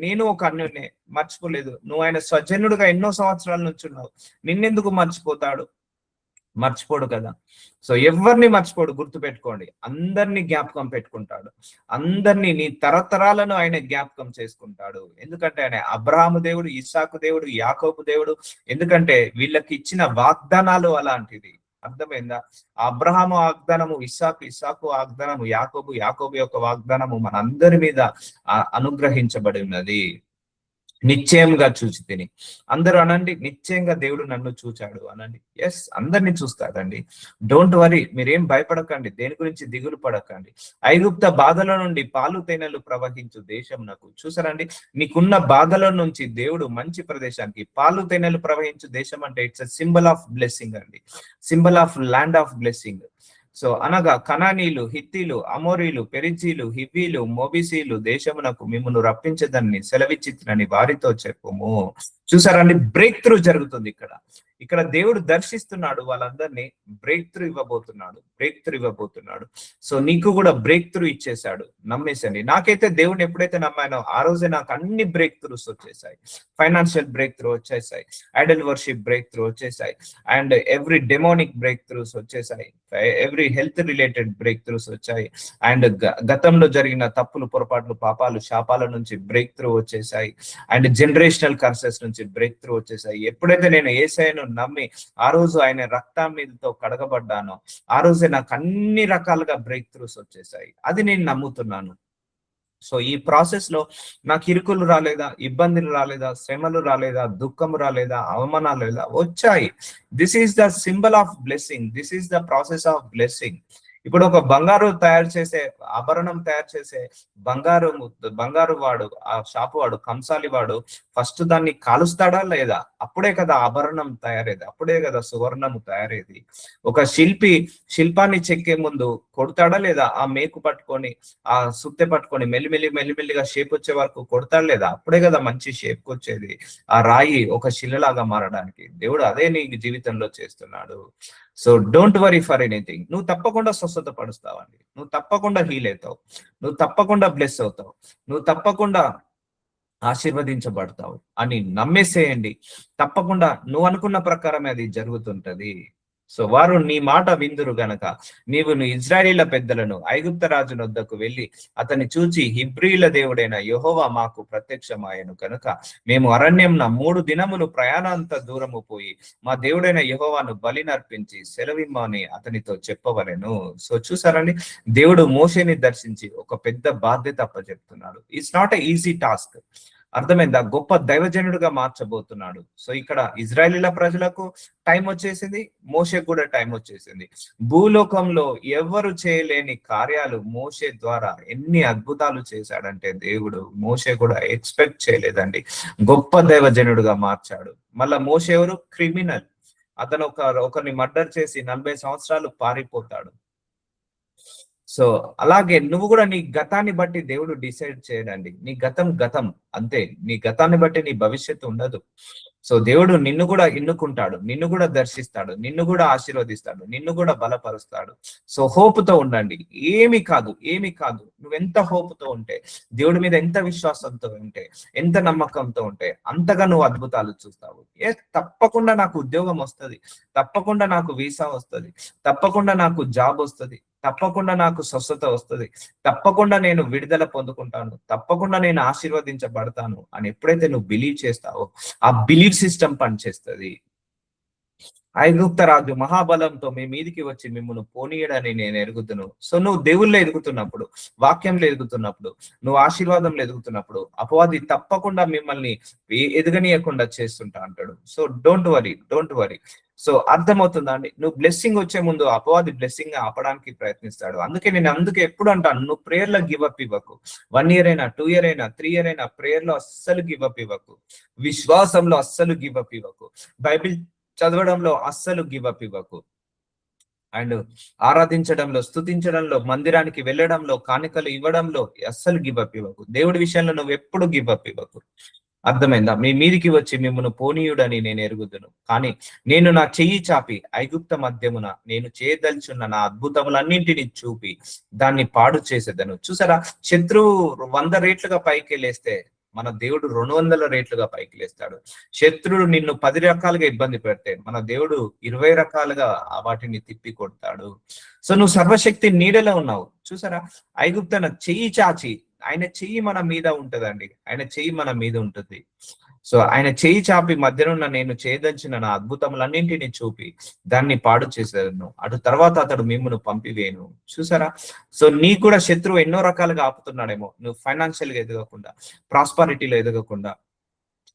నేను ఒక అన్యుడే, మర్చిపోలేదు. నువ్వు ఆయన స్వజనుడుగా ఎన్నో సంవత్సరాల నుంచి ఉన్నావు, నిన్నెందుకు మర్చిపోతాడు? మర్చిపోడు కదా. సో ఎవరిని మర్చిపోడు, గుర్తు పెట్టుకోండి. అందరినీ జ్ఞాపకం పెట్టుకుంటాడు, అందరినీ, నీ తరతరాలను ఆయన జ్ఞాపకం చేసుకుంటాడు. ఎందుకంటే ఆయన అబ్రహాము దేవుడు, ఇస్సాకు దేవుడు, యాకోబు దేవుడు. ఎందుకంటే వీళ్ళకి ఇచ్చిన వాగ్దానాలు అలాంటిది. అర్థమైందా? అబ్రహాము వాగ్దానము, ఇస్సాకు వాగ్దానము, యాకోబు యొక్క వాగ్దానము మన అందరి మీద అనుగ్రహించబడి ఉన్నది. నిశ్చయంగా చూచి తిని. అందరూ అనండి, నిశ్చయంగా దేవుడు నన్ను చూచాడు అనండి. ఎస్, అందరినీ చూస్తాడండి. డోంట్ వరీ, మీరేం భయపడకండి, దేని గురించి దిగులు పడకండి. ఐగుప్త బాధల నుండి పాలు తేనెలు ప్రవహించు దేశం నాకు. చూసారండి, నీకున్న బాధల నుంచి దేవుడు మంచి ప్రదేశానికి, పాలు తేనెలు ప్రవహించు దేశం అంటే it's a symbol of blessing అండి, symbol of land of blessing. So అనగా కనానీలు, హిత్తీలు, అమోరీలు, పెరిజీలు, హివ్వీలు, మోబిసీలు దేశమునకు మిమ్మల్ని రప్పించదని సెలవిచ్చినని వారితో చెప్పుము. చూసారండి, బ్రేక్ త్రూ జరుగుతుంది ఇక్కడ దేవుడు దర్శిస్తున్నాడు వాళ్ళందరినీ, బ్రేక్ త్రూ ఇవ్వబోతున్నాడు. సో నీకు కూడా బ్రేక్ త్రూ ఇచ్చేసాడు, నమ్మేసండి. నాకైతే దేవుని ఎప్పుడైతే నమ్మానో ఆ రోజే నాకు అన్ని బ్రేక్ త్రూస్ వచ్చేసాయి. ఫైనాన్షియల్ బ్రేక్ త్రూ వచ్చేసాయి, ఐడల్ వర్షిప్ బ్రేక్ త్రూ వచ్చేసాయి, and every demonic breakthroughs వచ్చేసాయి, every health related breakthroughs వచ్చాయి, అండ్ గతంలో జరిగిన తప్పులు, పొరపాట్లు, పాపాలు, శాపాల నుంచి బ్రేక్ త్రూ వచ్చేసాయి, అండ్ జనరేషనల్ కర్సెస్ నుంచి బ్రేక్ త్రూ వచ్చేసాయి. ఎప్పుడైతే నేను యేసయ్యను నమ్మి ఆ రోజు ఆయన రక్తం మీదతో కడగబడ్డానో ఆ రోజే నాకు అన్ని రకాలుగా బ్రేక్ త్రూస్ వచ్చేసాయి. అది నేను నమ్ముతున్నాను. సో ఈ ప్రాసెస్ లో నాకు ఇరుకులు రాలేదా, ఇబ్బందులు రాలేదా, శ్రమలు రాలేదా, దుఃఖము రాలేదా, అవమానాలు లేదా? వచ్చాయి. This is the symbol of blessing, this is the process of blessing. ఇప్పుడు ఒక ఆభరణం తయారు చేసే బంగారు వాడు, ఆ షాపు వాడు, కంసాలి వాడు ఫస్ట్ దాన్ని కాలుస్తాడా లేదా? అప్పుడే కదా ఆభరణం తయారేది, అప్పుడే కదా సువర్ణము తయారేది. ఒక శిల్పాన్ని చెక్కే ముందు కొడతాడా లేదా? ఆ మేకు పట్టుకొని, ఆ సుత్తె పట్టుకొని మెల్లిమెల్లిగా షేప్ వచ్చే వరకు కొడతాడు లేదా? అప్పుడే కదా మంచి షేప్ వచ్చేది. ఆ రాయి ఒక శిలలాగా మారడానికి దేవుడు అదే నీ జీవితంలో చేస్తున్నాడు. So don't worry for anything. నువ్వు తప్పకుండా స్వస్థత పడుస్తావండి, నువ్వు తప్పకుండా హీల్ అవుతావు, నువ్వు తప్పకుండా బ్లెస్ అవుతావు, నువ్వు తప్పకుండా ఆశీర్వదించబడతావు అని నమ్మేసేయండి. తప్పకుండా నువ్వు అనుకున్న ప్రకారమే అది జరుగుతుంటది. సో వారు నీ మాట విందురు గనక నీవు ఇజ్రాయేలీల పెద్దలను ఐగుప్త రాజు వద్దకు వెళ్ళి అతన్ని చూచి హిబ్రీల దేవుడైన యెహోవా మాకు ప్రత్యక్షమాయెను కనుక మేము అరణ్యంన 3 దినములు ప్రయాణాంత దూరము పోయి మా దేవుడైన యెహోవాను బలి నర్పించి సెలవిమ్మని అతనితో చెప్పవలెను. సో చూసారండి, దేవుడు మోషేని దర్శించి ఒక పెద్ద బాధ్యత అప్పచెప్తున్నాడు. It's not a easy task. అర్థమైందా? గొప్ప దైవజనుడిగా మార్చబోతున్నాడు. సో ఇక్కడ ఇజ్రాయేలీల ప్రజలకు టైం వచ్చేసింది, మోషే కూడా టైం వచ్చేసింది. భూలోకంలో ఎవరు చేయలేని కార్యాలు మోషే ద్వారా ఎన్ని అద్భుతాలు చేశాడంటే దేవుడు, మోషే కూడా ఎక్స్పెక్ట్ చేయలేదండి. గొప్ప దైవజనుడిగా మార్చాడు. మళ్ళా మోషే ఎవరు? క్రిమినల్. అతను ఒకరిని మర్డర్ చేసి 40 సంవత్సరాలు పారిపోతాడు. సో అలాగే నువ్వు కూడా నీ గతాన్ని బట్టి దేవుడు డిసైడ్ చేయడండి. నీ గతం గతం అంతే. నీ గతాన్ని బట్టి నీ భవిష్యత్తు ఉండదు. సో దేవుడు నిన్ను కూడా ఎన్నుకుంటాడు, నిన్ను కూడా దర్శిస్తాడు, నిన్ను కూడా ఆశీర్వదిస్తాడు, నిన్ను కూడా బలపరుస్తాడు. సో హోపుతో ఉండండి. ఏమి కాదు, ఏమి కాదు. నువ్వెంత హోపుతో ఉంటే, దేవుడి మీద ఎంత విశ్వాసంతో ఉంటే, ఎంత నమ్మకంతో ఉంటే అంతగా నువ్వు అద్భుతాలు చూస్తావు. తప్పకుండా నాకు ఉద్యోగం వస్తుంది, తప్పకుండా నాకు వీసా వస్తుంది, తప్పకుండా నాకు జాబ్ వస్తుంది, తప్పకుండా నాకు స్వస్థత వస్తుంది, తప్పకుండా నేను విడుదల పొందుకుంటాను, తప్పకుండా నేను ఆశీర్వదించబడతాను అని ఎప్పుడైతే నువ్వు బిలీవ్ చేస్తావో ఆ బిలీవ్ సిస్టమ్ పనిచేస్తుంది. ఐగుప్త రాజు మహాబలంతో మీ మీదికి వచ్చి మిమ్మల్ని పోనీయడని నేను ఎరుగుతును. సో నువ్వు దేవుళ్ళు ఎదుగుతున్నప్పుడు, వాక్యంలో ఎదుగుతున్నప్పుడు, నువ్వు ఆశీర్వాదంలో ఎదుగుతున్నప్పుడు అపవాది తప్పకుండా మిమ్మల్ని ఎదగనీయకుండా చేస్తుంటా అంటాడు. So don't worry, don't worry. So అర్థమవుతుందా అండి? నువ్వు బ్లెస్సింగ్ వచ్చే ముందు అపవాది బ్లెస్సింగ్ ఆపడానికి ప్రయత్నిస్తాడు. అందుకే ఎప్పుడు అంటాను, నువ్వు ప్రేయర్ లో గివ్ అప్ ఇవ్వకు. 1 year అయినా, 2 year అయినా, 3 year అయినా ప్రేయర్ లో అస్సలు గివ్ అప్ ఇవ్వకు. విశ్వాసంలో అస్సలు గివ్ అప్ ఇవ్వకు. బైబిల్ చదవడంలో అస్సలు గివ్ అప్ ఇవ్వకు. అండ్ ఆరాధించడంలో, స్తుతించడంలో, మందిరానికి వెళ్ళడంలో, కానుకలు ఇవ్వడంలో అస్సలు గివ్ అప్ ఇవ్వకు. దేవుడి విషయంలో నువ్వు ఎప్పుడు గివ్ అప్ ఇవ్వకు. అర్థమైందా? మీ మీదికి వచ్చి మిమ్మల్ని పోనీయుడని నేను ఎరుగుదును. కానీ నేను నా చెయ్యి చాపి ఐగుప్త మధ్యమున నేను చేయదలుచున్న నా అద్భుతములన్నింటినీ చూపి దాన్ని పాడు చేసేదను. చూసారా, శత్రువు 100 రెట్లుగా పైకి లేస్తే మన దేవుడు 200 రెట్లుగా పైకి లేస్తాడు. శత్రుడు నిన్ను 10 రకాలుగా ఇబ్బంది పెడితే మన దేవుడు 20 రకాలుగా వాటిని తిప్పి కొడతాడు. సో నువ్వు సర్వశక్తి నీడలో ఉన్నావు. చూసారా, ఐగుప్తన చెయ్యి చాచి, ఆయన చెయ్యి మన మీద ఉంటదండి. ఆయన చెయ్యి మన మీద ఉంటుంది. సో ఆయన చెయ్యి చాపి మధ్యనున్న నేను చేయదలిచిన నా అద్భుతములన్నింటినీ చూపి దాన్ని పాడు చేసేదను. అటు తర్వాత అతడు మిమ్మల్ని పంపివేను. చూసారా, సో నీకు కూడా శత్రువు ఎన్నో రకాలుగా ఆపుతున్నాడేమో. నువ్వు ఫైనాన్షియల్ గా ఎదగకుండా, ప్రాస్పారిటీలో ఎదగకుండా,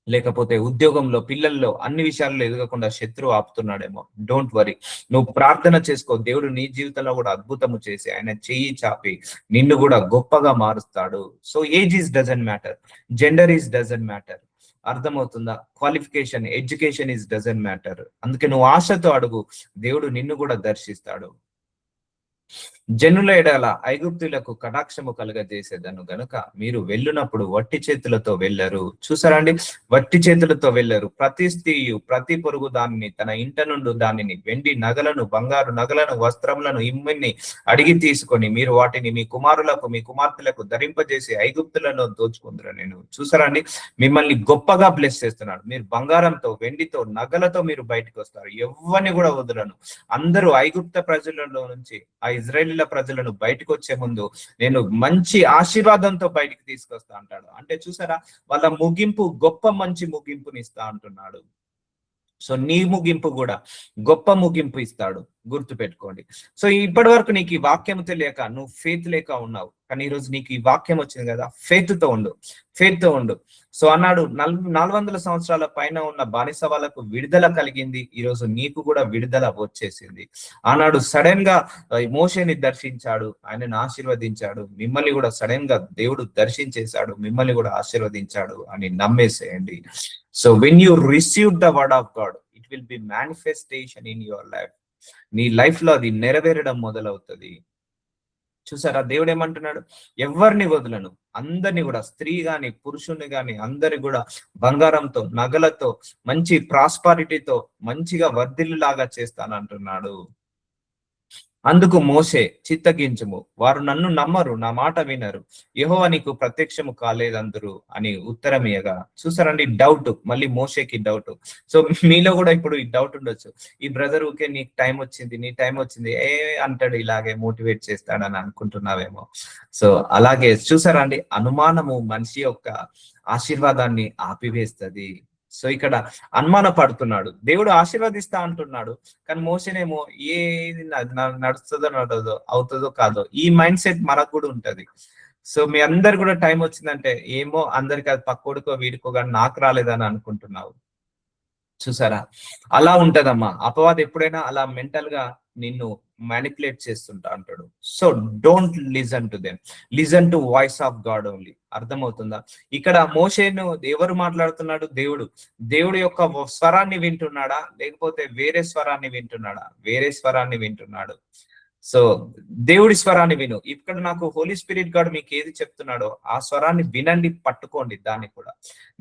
లేకపోతే ఉద్యోగంలో, పిల్లల్లో, అన్ని విషయాల్లో ఎదగకుండా శత్రువు ఆపుతున్నాడేమో. డోంట్ వరీ, నువ్వు ప్రార్థన చేసుకో. దేవుడు నీ జీవితంలో కూడా అద్భుతము చేసి ఆయన చెయ్యి చాపి నిన్ను కూడా గొప్పగా మారుస్తాడు. So age is doesn't matter, gender is doesn't matter. అర్థమవుతుందా? Qualification, education is doesn't matter. అందుకే నువ్వు ఆశతో అడుగు, దేవుడు నిన్ను కూడా దర్శిస్తాడు. జనుల ఎడల ఐగుప్తులకు కటాక్షము కలుగజేసేదను గనుక మీరు వెళ్ళునప్పుడు వట్టి చేతులతో వెళ్ళరు. చూసారా అండి, వట్టి చేతులతో వెళ్ళరు. ప్రతి స్త్రీయు ప్రతి పొరుగు దానిని తన ఇంట నుండి దానిని వెండి నగలను, బంగారు నగలను, వస్త్రములను ఇమ్మిని అడిగి తీసుకొని మీరు వాటిని మీ కుమారులకు, మీ కుమార్తెలకు ధరింపజేసి ఐగుప్తులను దోచుకుందరు. నేను చూసారా అండి, మిమ్మల్ని గొప్పగా బ్లెస్ చేస్తున్నాడు. మీరు బంగారంతో, వెండితో, నగలతో మీరు బయటకు వస్తారు. ఎవరిని కూడా వదలను. అందరూ ఐగుప్త ప్రజలలో నుంచి ఆ ఇజ్రాయేలీల ప్రజలను బయటకు వచ్చే ముందు నేను మంచి ఆశీర్వాదంతో బయటికి తీసుకొస్తా అంటాడు. అంటే చూసారా, వాళ్ళ ముగింపు గొప్ప మంచి ముగింపుని ఇస్తా అంటున్నాడు. సో నీ ముగింపు కూడా గొప్ప ముగింపు ఇస్తాడు, గుర్తు పెట్టుకోండి. సో ఇప్పటి వరకు నీకు ఈ వాక్యం తెలియక నువ్వు ఫెయిత్ లేక ఉన్నావు. కానీ ఈరోజు నీకు ఈ వాక్యం వచ్చింది కదా, ఫెయిత్ తో ఉండు, ఫెయిత్ తో ఉండు. సో అన్నాడు 400 సంవత్సరాల పైన ఉన్న బానిస వాళ్ళకు విడుదల కలిగింది. ఈరోజు నీకు కూడా విడుదల వచ్చేసింది. ఆనాడు సడన్ గా మోషేని దర్శించాడు, ఆయనను ఆశీర్వదించాడు. మిమ్మల్ని కూడా సడన్ గా దేవుడు దర్శించేశాడు, మిమ్మల్ని కూడా ఆశీర్వదించాడు అని నమ్మేసేయండి. So when you receive the word of God, it will be manifestation in your life. నీ లైఫ్ లో అది నెరవేరడం మొదలవుతుంది. చూసారా, దేవుడు ఏమంటున్నాడు, ఎవరిని వదలను, అందరిని కూడా, స్త్రీ గాని పురుషుని గాని అందరి కూడా బంగారంతో, నగలతో, మంచి ప్రాస్పారిటీతో మంచిగా వర్ధిల్లులాగా చేస్తానంటున్నాడు. అందుకు మోషే, చిత్తగించుము, వారు నన్ను నమ్మరు, నా మాట వినరు, యెహోవా నీకు ప్రత్యక్షము కాలేదందరు అని ఉత్తరం ఇయ్యగా. చూసారండి డౌట్, మళ్ళీ మోషేకి డౌట్. సో మీలో కూడా ఇప్పుడు ఈ డౌట్ ఉండొచ్చు, ఈ బ్రదర్ ఊకే నీకు టైం వచ్చింది, నీ టైం వచ్చింది అంటాడు, ఇలాగే మోటివేట్ చేస్తాడని అనుకుంటున్నావేమో. సో అలాగే చూసారండి, అనుమానము మనిషి యొక్క ఆశీర్వాదాన్ని ఆపివేస్తది. సో ఇక్కడ అనుమాన పడుతున్నాడు, దేవుడు ఆశీర్వదిస్తా అంటున్నాడు, కానీ మోసేనేమో ఏది నడుస్తుందో నడదో, అవుతుందో కాదో, ఈ మైండ్ సెట్ మనకు కూడా ఉంటది. సో మీ అందరు కూడా టైం వచ్చిందంటే ఏమో అందరికి అది పక్కోడికో వీడికో కానీ నాకు రాలేదని అనుకుంటున్నావు. చూసారా, అలా ఉంటదమ్మా అపవాది. ఎప్పుడైనా అలా మెంటల్ గా నిన్ను మ్యానిపులేట్ చేస్తుంటా అంటాడు. So don't listen to them, listen to voice of God only. అర్థమవుతుందా? ఇక్కడ మోషేను ఎవరు మాట్లాడుతున్నాడు? దేవుడు. దేవుడు యొక్క స్వరాన్ని వింటున్నాడా, లేకపోతే వేరే స్వరాన్ని వింటున్నాడా? వేరే స్వరాన్ని వింటున్నాడు. సో దేవుడి స్వరాన్ని విను. ఇక్కడ నాకు హోలీ స్పిరిట్ గాడ్ మీకు ఏది చెప్తున్నాడో ఆ స్వరాన్ని వినండి, పట్టుకోండి. దాన్ని కూడా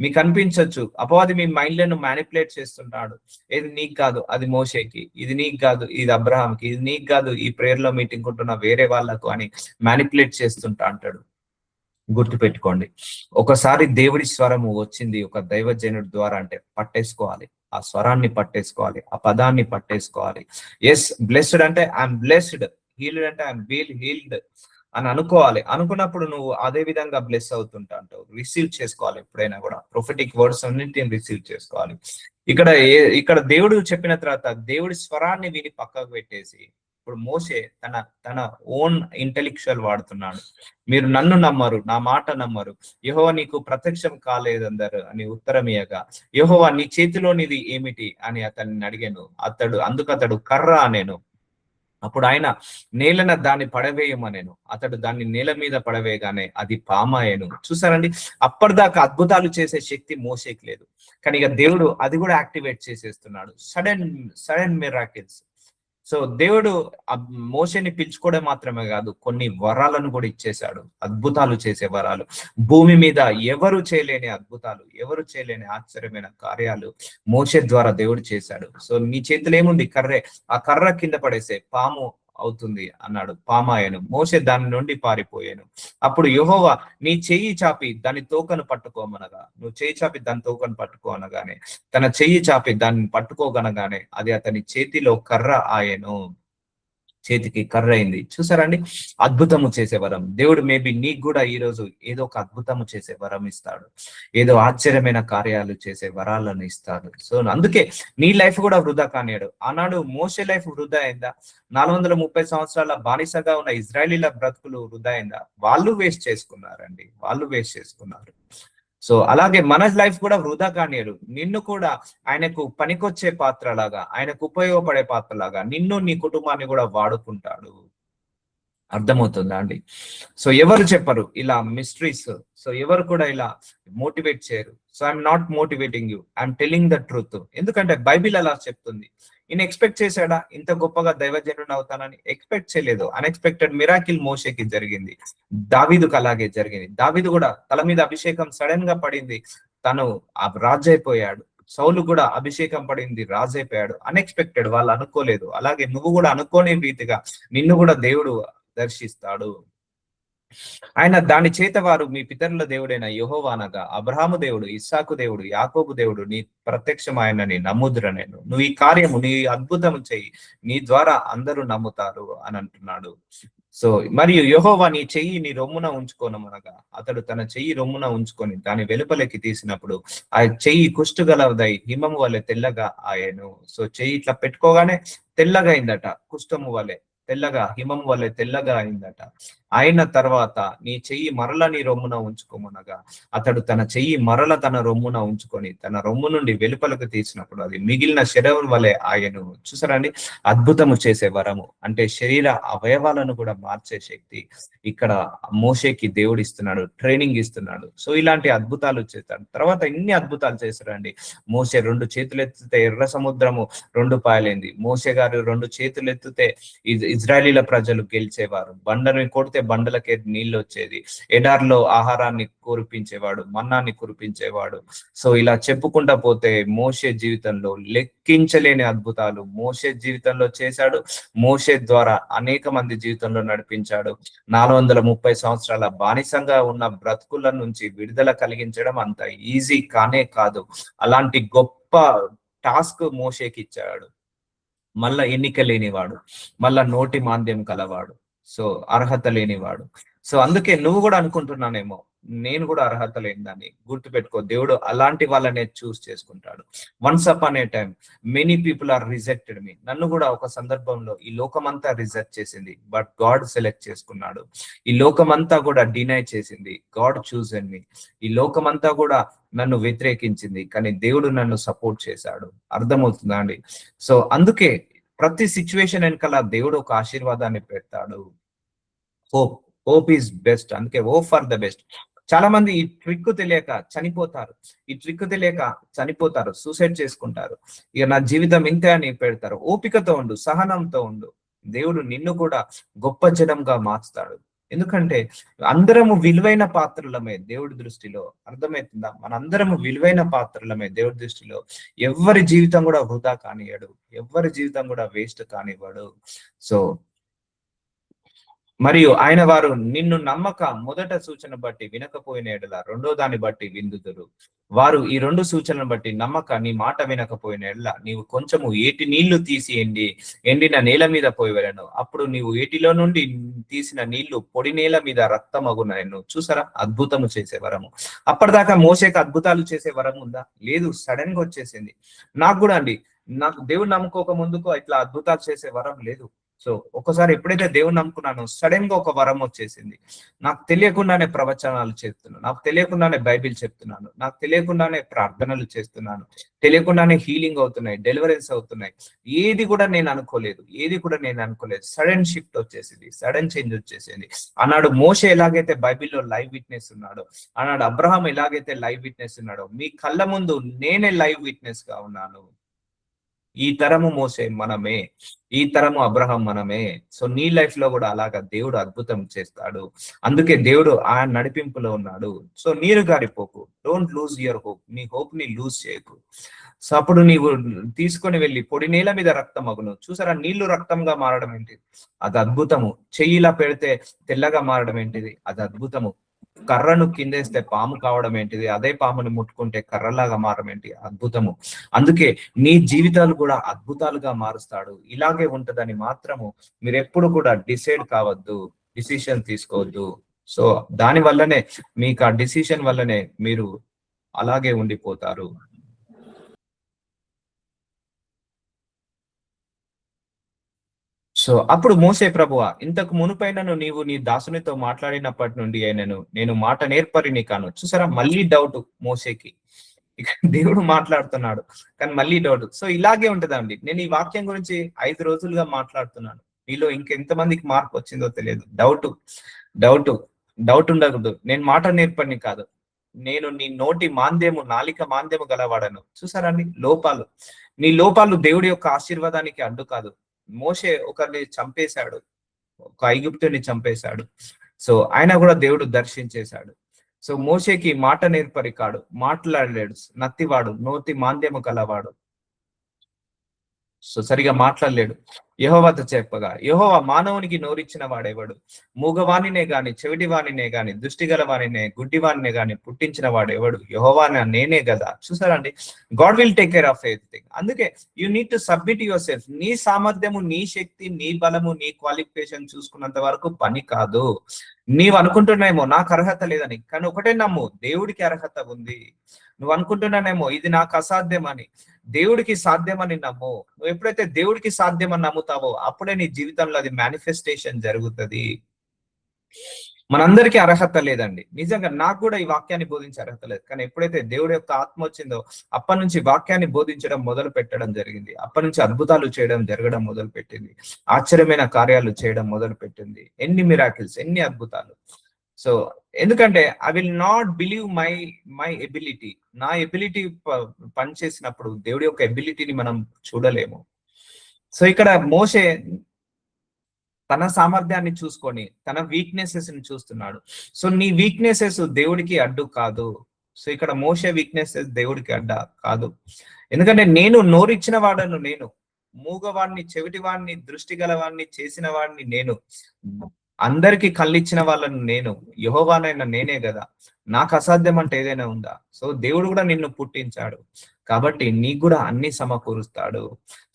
మీకు అనిపించవచ్చు అపవాది మీ మైండ్ లను మ్యానిపులేట్ చేస్తుంటాడు. ఏది నీకు కాదు అది మోషేకి, ఇది నీకు కాదు ఇది అబ్రహాంకి, ఇది నీకు కాదు ఈ ప్రేయర్ లో మీటింగ్ ఉంటున్న వేరే వాళ్ళకు అని మ్యానిపులేట్ చేస్తుంటా అంటాడు. గుర్తు పెట్టుకోండి, ఒకసారి దేవుడి స్వరము వచ్చింది ఒక దైవజనుడి ద్వారా అంటే పట్టేసుకోవాలి, ఆ స్వరాన్ని పట్టేసుకోవాలి, ఆ పదాన్ని పట్టేసుకోవాలి. ఎస్, బ్లెస్డ్ అంటే ఐఎమ్ బ్లెస్డ్, హీల్డ్ అంటే ఐఎమ్ హీల్డ్ అని అనుకోవాలి. అనుకున్నప్పుడు నువ్వు అదే విధంగా బ్లెస్ అవుతుంటా అంటావు. రిసీవ్ చేసుకోవాలి, ఎప్పుడైనా కూడా ప్రొఫెటిక్ వర్డ్స్ అన్నింటిని రిసీవ్ చేసుకోవాలి. ఇక్కడ దేవుడు చెప్పిన తర్వాత దేవుడి స్వరాన్ని విని పక్కకు పెట్టేసి ఇప్పుడు మోసే తన తన ఓన్ ఇంటెలెక్చువల్ వాడుతున్నాడు. మీరు నన్ను నమ్మరు, నా మాట నమ్మరు, యెహోవా నీకు ప్రత్యక్షం కాలేదందరు అని ఉత్తరం ఇయ్యగా, యెహోవా నీ చేతిలోనిది ఏమిటి అని అతన్ని అడిగాను. అందుకు అతడు కర్ర అనేను. అప్పుడు ఆయన నేలన దాన్ని పడవేయమనేను. అతడు దాన్ని నేల మీద పడవేయగానే అది పామాయను. చూసారండి, అప్పటిదాకా అద్భుతాలు చేసే శక్తి మోసేకి లేదు, కానీ ఇక దేవుడు అది కూడా యాక్టివేట్ చేసేస్తున్నాడు. Sudden sudden miracles. సో దేవుడు మోషేని పిలుచుకోవడం మాత్రమే కాదు, కొన్ని వరాలను కూడా ఇచ్చేశాడు, అద్భుతాలు చేసే వరాలు. భూమి మీద ఎవరు చేయలేని అద్భుతాలు, ఎవరు చేయలేని ఆశ్చర్యమైన కార్యాలు మోషే ద్వారా దేవుడు చేశాడు. సో నీ చేతిలో ఏముంది? కర్రే, ఆ కర్ర కింద పడేసే పాము అవుతుంది అన్నాడు. పామాయను. మోషే దాని నుండి పారిపోయాను. అప్పుడు యెహోవా నీ చెయ్యి చాపి దాని తోకను పట్టుకోమనగా, నువ్వు చెయ్యి చాపి దాని తోకను పట్టుకోనగానే, తన చెయ్యి చాపి దాన్ని పట్టుకోగనగానే అది అతని చేతిలో కర్ర ఆయను. చేతికి కర్ర అయింది. చూసారండి, అద్భుతము చేసే వరం దేవుడు మేబీ నీకు కూడా ఈ రోజు ఏదో ఒక అద్భుతము చేసే వరం ఇస్తాడు, ఏదో ఆశ్చర్యమైన కార్యాలు చేసే వరాలను ఇస్తాడు. సో అందుకే నీ లైఫ్ కూడా వృధా కానియాడు. ఆనాడు మోషే లైఫ్ వృధా అయిందా? 430 సంవత్సరాల బానిసగా ఉన్న ఇజ్రాయలీల బ్రతుకులు వృధా అయిందా? వాళ్ళు వేస్ట్ చేసుకున్నారండి, వాళ్ళు వేస్ట్ చేసుకున్నారు. సో అలాగే మన లైఫ్ కూడా వృధా కానియడు. నిన్ను కూడా ఆయనకు పనికొచ్చే పాత్రలాగా, ఆయనకు ఉపయోగపడే పాత్రలాగా నిన్ను నీ కుటుంబాన్ని కూడా వాడుకుంటాడు. అర్థమవుతుందా అండి? సో ఎవరు చెప్పరు ఇలా మిస్టరీస్. సో ఎవరు కూడా ఇలా మోటివేట్ చేయరు. So I'm not motivating you, I'm telling the truth. ఎందుకంటే బైబిల్ అలా చెప్తుంది. ఈయన ఎక్స్పెక్ట్ చేశాడా ఇంత గొప్పగా దైవజనుడు అవుతానని? ఎక్స్పెక్ట్ చేయలేదు. అన్ఎక్స్పెక్టెడ్ మిరాకిల్ మోషేకి జరిగింది, దావీదుకు అలాగే జరిగింది. దావీదు కూడా తల మీద అభిషేకం సడన్ గా పడింది, తను రాజు అయిపోయాడు. సౌలు కూడా అభిషేకం పడింది, రాజు అయిపోయాడు. అన్ఎక్స్పెక్టెడ్, వాళ్ళు అనుకోలేదు. అలాగే నువ్వు కూడా అనుకోని రీతిగా నిన్ను కూడా దేవుడు దర్శిస్తాడు. ఆయన దాని చేత వారు మీ పితరుల దేవుడైన యెహోవా అనగా అబ్రహాము దేవుడు, ఇస్సాకు దేవుడు, యాకోబు దేవుడు నీ ప్రత్యక్షమాయనని నమ్ముదుర. నేను నువ్వు ఈ కార్యము, నీ అద్భుతము చెయ్యి, నీ ద్వారా అందరూ నమ్ముతారు అని అంటున్నాడు. సో మరియు యెహోవా నీ చెయ్యి నీ రొమ్మున ఉంచుకోనమనగా, అతడు తన చెయ్యి రొమ్మున ఉంచుకొని దాని వెలుపలికి తీసినప్పుడు ఆ చెయ్యి కుష్ఠగలదై హిమము వలె తెల్లగా ఆయను. సో చెయ్యి ఇట్లా పెట్టుకోగానే తెల్లగా అయిందట, కుష్ఠము వలె తెల్లగా, హిమం వలె తెల్లగా అయిందట. అయిన తర్వాత నీ చెయ్యి మరల నీ రొమ్మున ఉంచుకోమనగా, అతడు తన చెయ్యి మరల తన రొమ్మున ఉంచుకొని తన రొమ్ము నుండి వెలుపలకు తీసినప్పుడు అది మిగిలిన శరీరం వలె ఆయను. చూసారండి, అద్భుతము చేసే వరము అంటే శరీర అవయవాలను కూడా మార్చే శక్తి ఇక్కడ మోషేకి దేవుడు ఇస్తున్నాడు, ట్రైనింగ్ ఇస్తున్నాడు. సో ఇలాంటి అద్భుతాలు చేస్తాడు. తర్వాత ఇన్ని అద్భుతాలు చేస్తాడండి. మోషే 2 చేతులు ఎత్తితే ఎర్ర సముద్రము 2 పాయలైంది. మోషే గారు 2 చేతులు ఎత్తితే ఇజ్రాయలీల ప్రజలు గెలిచేవారు. బండని కొడితే బండలకే నీళ్ళు వచ్చేది, ఎడారిలో ఆహారాన్ని కురిపించేవాడు, మన్నాన్ని కురిపించేవాడు. సో ఇలా చెప్పుకుంటా పోతే మోషే జీవితంలో లెక్కించలేని అద్భుతాలు మోషే జీవితంలో చేశాడు. మోషే ద్వారా అనేక మంది జీవితంలో నడిపించాడు. 430 సంవత్సరాల బానిసంగా ఉన్న బ్రతుకుల నుంచి విడుదల కలిగించడం అంత ఈజీ కానే కాదు. అలాంటి గొప్ప టాస్క్ మోషేకి ఇచ్చాడు. మళ్ళా ఎన్నిక లేనివాడు, మళ్ళా నోటి మాంద్యం కలవాడు, సో అర్హత లేనివాడు. సో అందుకే నువ్వు కూడా అనుకుంటున్నానేమో, నేను కూడా అర్హత లేనిదాన్ని. గుర్తుపెట్టుకో, దేవుడు అలాంటి వాళ్ళనే చూస్ చేసుకుంటాడు. Once upon a time many people are rejected me. నన్ను కూడా ఒక సందర్భంలో ఈ లోకమంతా రిజెక్ట్ చేసింది, బట్ గాడ్ సెలెక్ట్ చేసుకున్నాడు. ఈ లోకమంతా కూడా డినై చేసింది, గాడ్ చూసెడ్ మీ. ఈ లోకమంతా కూడా నన్ను వ్యతిరేకించింది, కానీ దేవుడు నన్ను సపోర్ట్ చేశాడు. అర్థమవుతుందా అండి? సో అందుకే ప్రతి సిచ్యువేషన్ వెనకాల దేవుడు ఒక ఆశీర్వాదాన్ని పెడతాడు. Hope, hope is best. అందుకే హోప్ ఫర్ ద బెస్ట్. చాలా మంది ఈ ట్రిక్ తెలియక చనిపోతారు, ఈ ట్రిక్ తెలియక చనిపోతారు, సూసైడ్ చేసుకుంటారు. ఇక నా జీవితం ఇంతే అని పెడతారు. ఓపికతో ఉండు, సహనంతో ఉండు. దేవుడు నిన్ను కూడా గొప్ప జనంగా మార్చుతాడు. ఎందుకంటే అందరము విలువైన పాత్రలమే దేవుడి దృష్టిలో. అర్థమవుతుందా? మనందరము విలువైన పాత్రలమే దేవుడి దృష్టిలో. ఎవరి జీవితం కూడా వృధా కానివ్వడు, ఎవరి జీవితం కూడా వేస్ట్ కానివ్వడు. సో మరియు ఆయన వారు నిన్ను నమ్మక మొదట సూచన బట్టి వినకపోయిన ఎడల రెండో దాన్ని బట్టి విందుదురు. వారు ఈ రెండు సూచనలను బట్టి నమ్మక నీ మాట వినకపోయిన ఎడల నీవు కొంచెము ఏటి నీళ్లు తీసి ఎండిన నేల మీద పోయి వెళ్ళను. అప్పుడు నీవు ఏటిలో నుండి తీసిన నీళ్లు పొడి నేల మీద రక్తమగునను. చూసారా, అద్భుతము చేసే వరము. అప్పటిదాకా మోసేకి అద్భుతాలు చేసే వరం ఉందా? లేదు, సడన్ గా వచ్చేసింది. నాకు కూడా అండి, నాకు దేవుడు నమ్ముకోక ముందుకు ఇట్లా అద్భుతాలు చేసే వరం లేదు. సో ఒకసారి ఎప్పుడైతే దేవుని నమ్ముకున్నానో సడన్ గా ఒక వరం వచ్చేసింది. నాకు తెలియకుండానే ప్రవచనాలు చేస్తున్నాను, నాకు తెలియకుండానే బైబిల్ చెప్తున్నాను, నాకు తెలియకుండానే ప్రార్థనలు చేస్తున్నాను, తెలియకుండానే హీలింగ్ అవుతున్నాయి, డెలివరెన్స్ అవుతున్నాయి. ఏది కూడా నేను అనుకోలేదు. సడన్ షిఫ్ట్ వచ్చేసింది, సడన్ చేంజ్ వచ్చేసింది. అన్నాడు మోషే ఎలాగైతే బైబిల్లో లైవ్ విట్నెస్ ఉన్నాడో, అన్నాడు అబ్రహాం ఎలాగైతే లైవ్ విట్నెస్ ఉన్నాడో, మీ కళ్ళ ముందు నేనే లైవ్ విట్నెస్ గా ఉన్నాను. ఈ తరము మోసే మనమే, ఈ తరము అబ్రహాం మనమే. సో నీ లైఫ్ లో కూడా అలాగా దేవుడు అద్భుతం చేస్తాడు. అందుకే దేవుడు ఆయన నడిపింపులో ఉన్నాడు. సో నీరు గారిపోకు, డోంట్ లూజ్ యువర్ హోప్. నీ హోప్ ని లూజ్ చేయకు. సో అప్పుడు నీవు తీసుకొని వెళ్ళి పొడి నేల మీద రక్తం అగును. చూసారా, నీళ్లు రక్తంగా మారడం ఏంటి? అది అద్భుతము. చెయ్యిలా పెడితే తెల్లగా మారడం ఏంటిది? అది అద్భుతము. కర్రను కిందేస్తే పాము కావడం ఏంటిది? అదే పాముని ముట్టుకుంటే కర్రలాగా మారడం ఏంటి? అద్భుతము. అందుకే నీ జీవితాలు కూడా అద్భుతాలుగా మారుస్తాడు. ఇలాగే ఉంటదని మాత్రము మీరు ఎప్పుడు కూడా డిసైడ్ కావద్దు, డిసిషన్ తీసుకోవద్దు. సో దాని వల్లనే మీకు ఆ డిసిషన్ వల్లనే మీరు అలాగే ఉండిపోతారు. సో అప్పుడు మోసే ప్రభువా, ఇంతకు మునుపైనను నీవు నీ దాసునితో మాట్లాడినప్పటి నుండి నేను మాట నేర్పరిని కాను. చూసారా, మళ్ళీ డౌట్ మోసేకి. ఇక దేవుడు మాట్లాడుతున్నాడు కానీ మళ్ళీ డౌట్. సో ఇలాగే ఉంటదండి. నేను ఈ వాక్యం గురించి 5 రోజులుగా మాట్లాడుతున్నాను. మీలో ఇంకెంతమందికి మార్పు వచ్చిందో తెలియదు. డౌట్ డౌట్ ఉండకూడదు. నేను మాట నేర్పరిని కాదు, నేను నీ నోటి మాంద్యము, నాలిక మాంద్యము గలవాడను. చూసారా అండి, లోపాలు. నీ లోపాలు దేవుడి యొక్క ఆశీర్వాదానికి అడ్డు కాదు. మోషే ఒకరిని చంపేశాడు, ఒక ఐగుప్తుని చంపేశాడు. సో ఆయన కూడా దేవుడు దర్శించేశాడు. సో మోషేకి మాట నేర్పరి కాడు, మాట్లాడలేడు, నత్తివాడు, నోటి మాంద్యము కలవాడు. సో సరిగా మాట్లాడలేడు. యెహోవాతో చెప్పగా, యెహోవా మానవునికి నోరిచ్చిన వాడెవడు? మూగవాణినే గాని, చెవిటివాణినే గాని, దృష్టిగల వాణినే, గుడ్డివాణినే గాని పుట్టించిన వాడు ఎవడు? యెహోవా నేనే కదా. చూసారండి, God will take care of everything. అందుకే you need to submit yourself. నీ సామర్థ్యము, నీ శక్తి, నీ బలము, నీ క్వాలిఫికేషన్ చూసుకున్నంత వరకు పని కాదు. నీవు అనుకుంటున్నాయేమో నాకు అర్హత లేదని, కానీ ఒకటే నమ్ము, దేవుడికి అర్హత ఉంది. నువ్వు అనుకుంటున్నానేమో ఇది నాకు అసాధ్యం అని, దేవుడికి సాధ్యమని నమ్ము. నువ్వు ఎప్పుడైతే దేవుడికి సాధ్యమని నమ్ముతావో అప్పుడే నీ జీవితంలో అది మేనిఫెస్టేషన్ జరుగుతుంది. మనందరికీ అర్హత లేదండి. నిజంగా నాకు కూడా ఈ వాక్యాన్ని బోధించే అర్హత లేదు. కానీ ఎప్పుడైతే దేవుడి యొక్క ఆత్మ వచ్చిందో అప్పటి నుంచి వాక్యాన్ని బోధించడం మొదలు పెట్టడం జరిగింది. అప్పటి నుంచి అద్భుతాలు జరగడం మొదలు పెట్టింది. ఆశ్చర్యమైన కార్యాలు చేయడం మొదలు పెట్టింది. ఎన్ని మిరాకిల్స్, ఎన్ని అద్భుతాలు. సో ఎందుకంటే I will not believe my ability. నా ఎబిలిటీ పనిచేసినప్పుడు దేవుడి యొక్క ఎబిలిటీని మనం చూడలేము. సో ఇక్కడ మోషే తన సామర్థ్యాన్ని చూసుకొని తన వీక్నెసెస్ ని చూస్తున్నాడు. సో నీ వీక్నెసెస్ దేవుడికి అడ్డు కాదు. సో ఇక్కడ మోషే వీక్నెసెస్ దేవుడికి అడ్డ కాదు. ఎందుకంటే నేను నోరిచ్చిన వాడను, నేను మూగవాడిని, చెవిటివాడిని, దృష్టి గలవాడిని చేసిన వాడిని నేను, అందరికి కళ్ళిచ్చిన వాళ్ళను నేను, యెహోవానైన నేనే కదా. నాకు అసాధ్యం అంటే ఏదైనా ఉందా? సో దేవుడు కూడా నిన్ను పుట్టించాడు కాబట్టి నీకు కూడా అన్ని సమకూరుస్తాడు.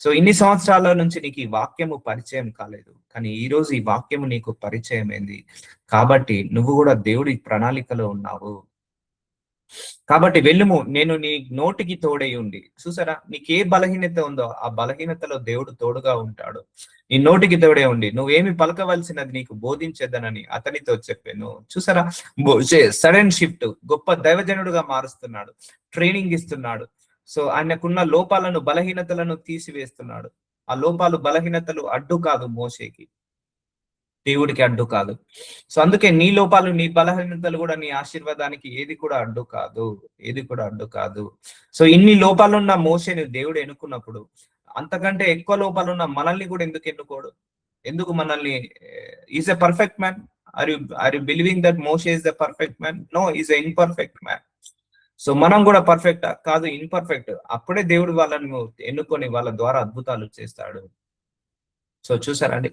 సో ఇన్ని సంవత్సరాల నుంచి నీకు ఈ వాక్యము పరిచయం కాలేదు, కానీ ఈ రోజు ఈ వాక్యము నీకు పరిచయం అయింది కాబట్టి నువ్వు కూడా దేవుడి ప్రణాళికలో ఉన్నావు. కాబట్టి వెళ్ళుము, నేను నీ నోటికి తోడై ఉండి. చూసారా, నీకే బలహీనత ఉందో ఆ బలహీనతలో దేవుడు తోడుగా ఉంటాడు. నీ నోటికి తోడే ఉండి నువ్వేమి పలకవలసినది నీకు బోధించేదనని అతనితో చెప్పాను. చూసారా, సడన్ షిఫ్ట్, గొప్ప దైవజనుడుగా మారుస్తున్నాడు, ట్రైనింగ్ ఇస్తున్నాడు. సో ఆయనకున్న లోపాలను, బలహీనతలను తీసివేస్తున్నాడు. ఆ లోపాలు, బలహీనతలు అడ్డు కాదు మోషేకి, దేవుడికి అడ్డు కాదు. సో అందుకే నీ లోపాలు, నీ బలహీనతలు కూడా నీ ఆశీర్వాదానికి ఏది కూడా అడ్డు కాదు, ఏది కూడా అడ్డు కాదు. సో ఇన్ని లోపాలున్న మోషేని దేవుడు ఎన్నుకున్నప్పుడు అంతకంటే ఎక్కువ లోపాలున్న మనల్ని కూడా ఎందుకు ఎన్నుకోడు? ఎందుకు మనల్ని? Is a perfect man. Are you believing that Moshe is the perfect man? No, is a imperfect man. So మనం కూడా పర్ఫెక్ట్ కాదు, ఇన్పర్ఫెక్ట్. అప్పుడే దేవుడు వాళ్ళని ఎన్నుకొని వాళ్ళ ద్వారా అద్భుతాలు చేస్తాడు. సో చూసారండి,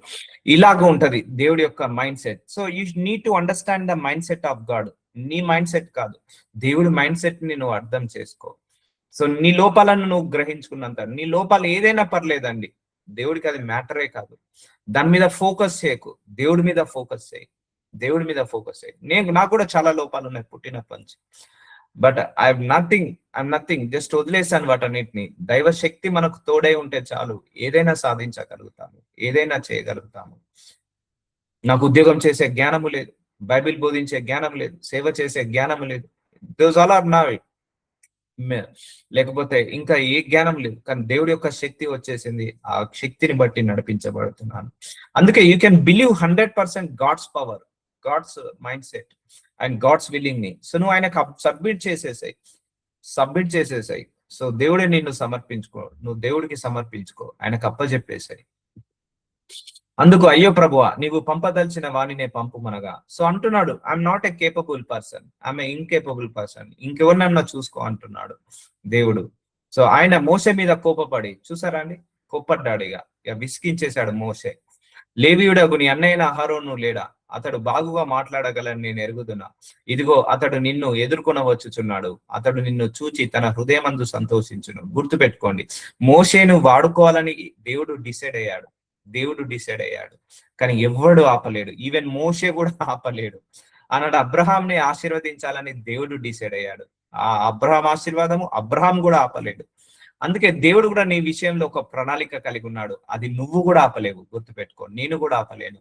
ఇలాగ ఉంటది దేవుడి యొక్క mind set. So you need to understand the mind set of God. నీ మైండ్ సెట్ కాదు, దేవుడి మైండ్ సెట్ ని నువ్వు అర్థం చేసుకో. సో నీ లోపాలను నువ్వు గ్రహించుకున్నంత, నీ లోపాలు ఏదైనా పర్లేదండి, దేవుడికి అది మ్యాటరే కాదు. దాని మీద ఫోకస్ చేయకు, దేవుడి మీద ఫోకస్ చేయి, దేవుడి మీద ఫోకస్ చేయి. నాకు కూడా చాలా లోపాలు ఉన్నాయి పుట్టినప్పటి నుంచి, బట్ ఐఎమ్ నథింగ్, జస్ట్ వదిలేసాను వాటన్నిటిని. దైవ శక్తి మనకు తోడై ఉంటే చాలు, ఏదైనా సాధించగలుగుతాము, ఏదైనా చేయగలుగుతాము. నాకు ఉద్యోగం చేసే జ్ఞానము లేదు, బైబిల్ బోధించే జ్ఞానం లేదు, సేవ చేసే జ్ఞానం లేదు, దోస్ ఆల్ ఆర్ నాట్. లేకపోతే ఇంకా ఏ జ్ఞానం లేదు, కానీ దేవుడి యొక్క శక్తి వచ్చేసింది, ఆ శక్తిని బట్టి నడిపించబడుతున్నాను. అందుకే you can believe 100% God's power, God's mind set and God's willing ని. సో నువ్వు ఆయనకు సబ్మిట్ చేసేసాయి. సో దేవుడే నిన్ను సమర్పించుకో, నువ్వు దేవుడికి సమర్పించుకో, ఆయనకు అప్పచెప్పేసాయి. అందుకు అయ్యో ప్రభువా, నీవు పంపదలిచిన వాణినే పంపుమనగా. సో అంటున్నాడు, I'm not a capable person, I'm incapable person, ఇంకెవరినన్నా చూసుకో అంటున్నాడు దేవుడు. సో ఆయన మోసే మీద కోపపడి, చూసారా అండి, కోప్పడ్డాడు, ఇక విసికించేశాడు మోసే. లేవీయుడగు నీ అన్నయ్యన అహరోను లేడా? అతడు బాగుగా మాట్లాడగలని నేను ఎరుగుదునా. ఇదిగో అతడు నిన్ను ఎదుర్కొనవచ్చుచున్నాడు, అతడు నిన్ను చూచి తన హృదయమందు సంతోషించును. గుర్తు పెట్టుకోండి, మోషేను వాడుకోవాలని దేవుడు డిసైడ్ అయ్యాడు, కానీ ఎవ్వడు ఆపలేడు. ఈవెన్ మోషే కూడా ఆపలేడు. అన్నాడు అబ్రహాంని ఆశీర్వదించాలని దేవుడు డిసైడ్ అయ్యాడు. ఆ అబ్రహాం ఆశీర్వాదము అబ్రహాం కూడా ఆపలేడు. అందుకే దేవుడు కూడా నీ విషయంలో ఒక ప్రణాళిక కలిగి ఉన్నాడు, అది నువ్వు కూడా ఆపలేవు. గుర్తుపెట్టుకో, నేను కూడా ఆపలేను.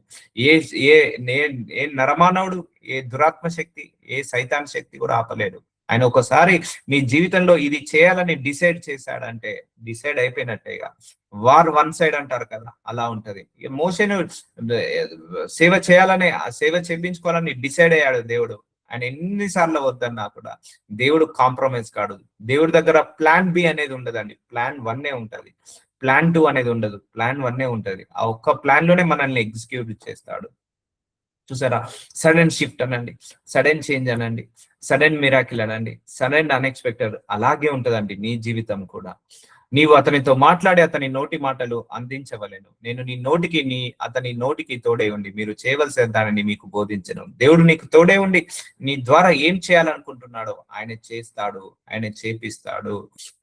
ఏ నరమానవుడు, ఏ దురాత్మ శక్తి, ఏ సైతాన్ శక్తి కూడా ఆపలేడు. ఆయన ఒకసారి నీ జీవితంలో ఇది చేయాలని డిసైడ్ చేశాడంటే డిసైడ్ అయిపోయినట్టేగా. వార్ వన్ సైడ్ అంటారు కదా, అలా ఉంటది. మోషేను సేవ చేయించుకోవాలని డిసైడ్ అయ్యాడు దేవుడు. ఆయన ఎన్నిసార్లు వద్దన్నా కూడా దేవుడు కాంప్రమైజ్ కాడు. దేవుడి దగ్గర ప్లాన్ బి అనేది ఉండదండి, ప్లాన్ 1 ఉంటది, ప్లాన్ 2 అనేది ఉండదు, ప్లాన్ 1 ఉంటది. ఆ ఒక్క ప్లాన్ లోనే మనల్ని ఎగ్జిక్యూట్ చేస్తాడు. చూసారా, సడన్ షిఫ్ట్ అనండి, సడన్ చేంజ్ అనండి, సడన్ మిరాకిల్ అనండి, సడన్ అన్ఎక్స్పెక్టెడ్, అలాగే ఉంటదండి నీ జీవితం కూడా. నీవు అతనితో మాట్లాడి అతని నోటి మాటలు అందించవలెను. నేను అతని నోటికి తోడే ఉండి మీరు చేయవలసిన దానిని మీకు బోధించను. దేవుడు నీకు తోడే ఉండి నీ ద్వారా ఏం చేయాలనుకుంటున్నాడో ఆయన చేస్తాడు, ఆయన చేపిస్తాడు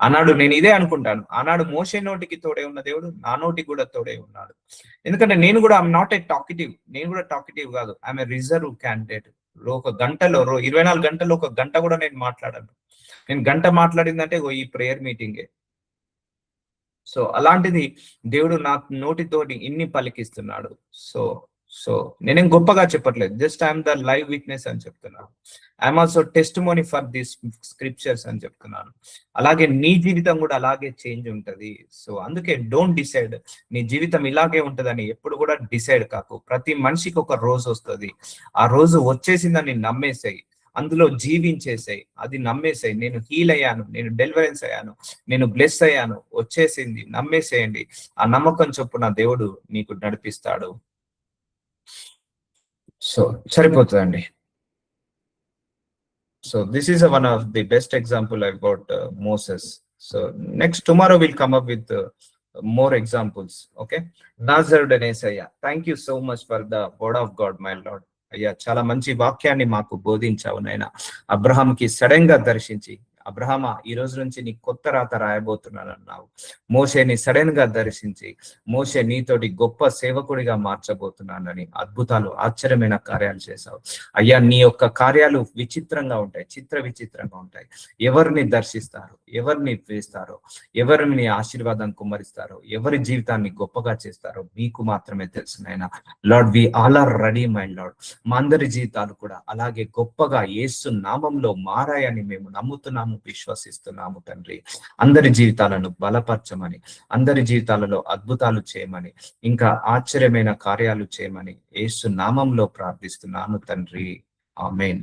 అన్నాడు. నేను ఇదే అనుకుంటాను. ఆనాడు మోషే నోటికి తోడే ఉన్న దేవుడు నా నోటికి కూడా తోడే ఉన్నాడు. ఎందుకంటే నేను కూడా ఐఎమ్ నాట్ ఏ టాకిటివ్, నేను కూడా టాకిటివ్ కాదు, ఐఎమ్ ఏ రిజర్వ్ క్యాండిడేట్. ఒక గంటలో 24 గంటల్లో 1 గంట కూడా నేను మాట్లాడను. నేను గంట మాట్లాడిందంటే ఈ ప్రేయర్ మీటింగే. సో అలాంటిది దేవుడు నా నోటితోటి ఇన్ని పలికిస్తున్నాడు. సో సో నేనేం గొప్పగా చెప్పట్లేదు, just I'm the live witness అని చెప్తున్నాను. I'm also testimony for this scriptures అని చెప్తున్నాను. అలాగే నీ జీవితం కూడా అలాగే చేంజ్ ఉంటది. సో అందుకే డోంట్ డిసైడ్ నీ జీవితం ఇలాగే ఉంటదని ఎప్పుడు కూడా డిసైడ్ కాకు. ప్రతి మనిషికి ఒక రోజు వస్తుంది, ఆ రోజు వచ్చేసిందని నమ్మేసాయి, అందులో జీవించేసాయి, అది నమ్మేసాయి. నేను హీల్ అయ్యాను, నేను డెలివరెన్స్ అయ్యాను, నేను బ్లెస్ అయ్యాను, వచ్చేసింది, నమ్మేసేయండి. ఆ నమ్మకం చొప్పున దేవుడు నీకు నడిపిస్తాడు. సో సరిపోతుందండి. So this is one of the best example about Moses. So next tomorrow will come up with more examples. Okay, నాజరుడనేసయ్య, thank you so much for the word of God my lord. అయ్యా, చాలా మంచి వాక్యాన్ని మాకు బోధించావు నాయన. అబ్రహాంకి sudden గా దర్శించి, అబ్రహామా, ఈ రోజు నుంచి నీ కొత్త రాత రాయబోతున్నాను అన్నావు. మోషేని సడన్ గా దర్శించి, మోషే నీతోటి గొప్ప సేవకుడిగా మార్చబోతున్నానని అద్భుతాలు, ఆశ్చర్యమైన కార్యాలు చేశావు. అయ్యా, నీ యొక్క కార్యాలు విచిత్రంగా ఉంటాయి, చిత్ర విచిత్రంగా ఉంటాయి. ఎవరిని దర్శిస్తారో, ఎవరిని వేస్తారో, ఎవరిని ఆశీర్వాదం కుమ్మరిస్తారో, ఎవరి జీవితాన్ని గొప్పగా చేస్తారో మీకు మాత్రమే తెలుసు నాయన. Lord, we all are ready my Lord. మా అందరి జీవితాలు కూడా అలాగే గొప్పగా యేసు నామంలో మారాయని మేము నమ్ముతున్నాము, విశ్వసిస్తున్నాము తండ్రి. అందరి జీవితాలను బలపరచమని, అందరి జీవితాలలో అద్భుతాలు చేయమని, ఇంకా ఆశ్చర్యమైన కార్యాలు చేయమని యేసు నామంలో ప్రార్థిస్తున్నాను తండ్రి. ఆమేన్.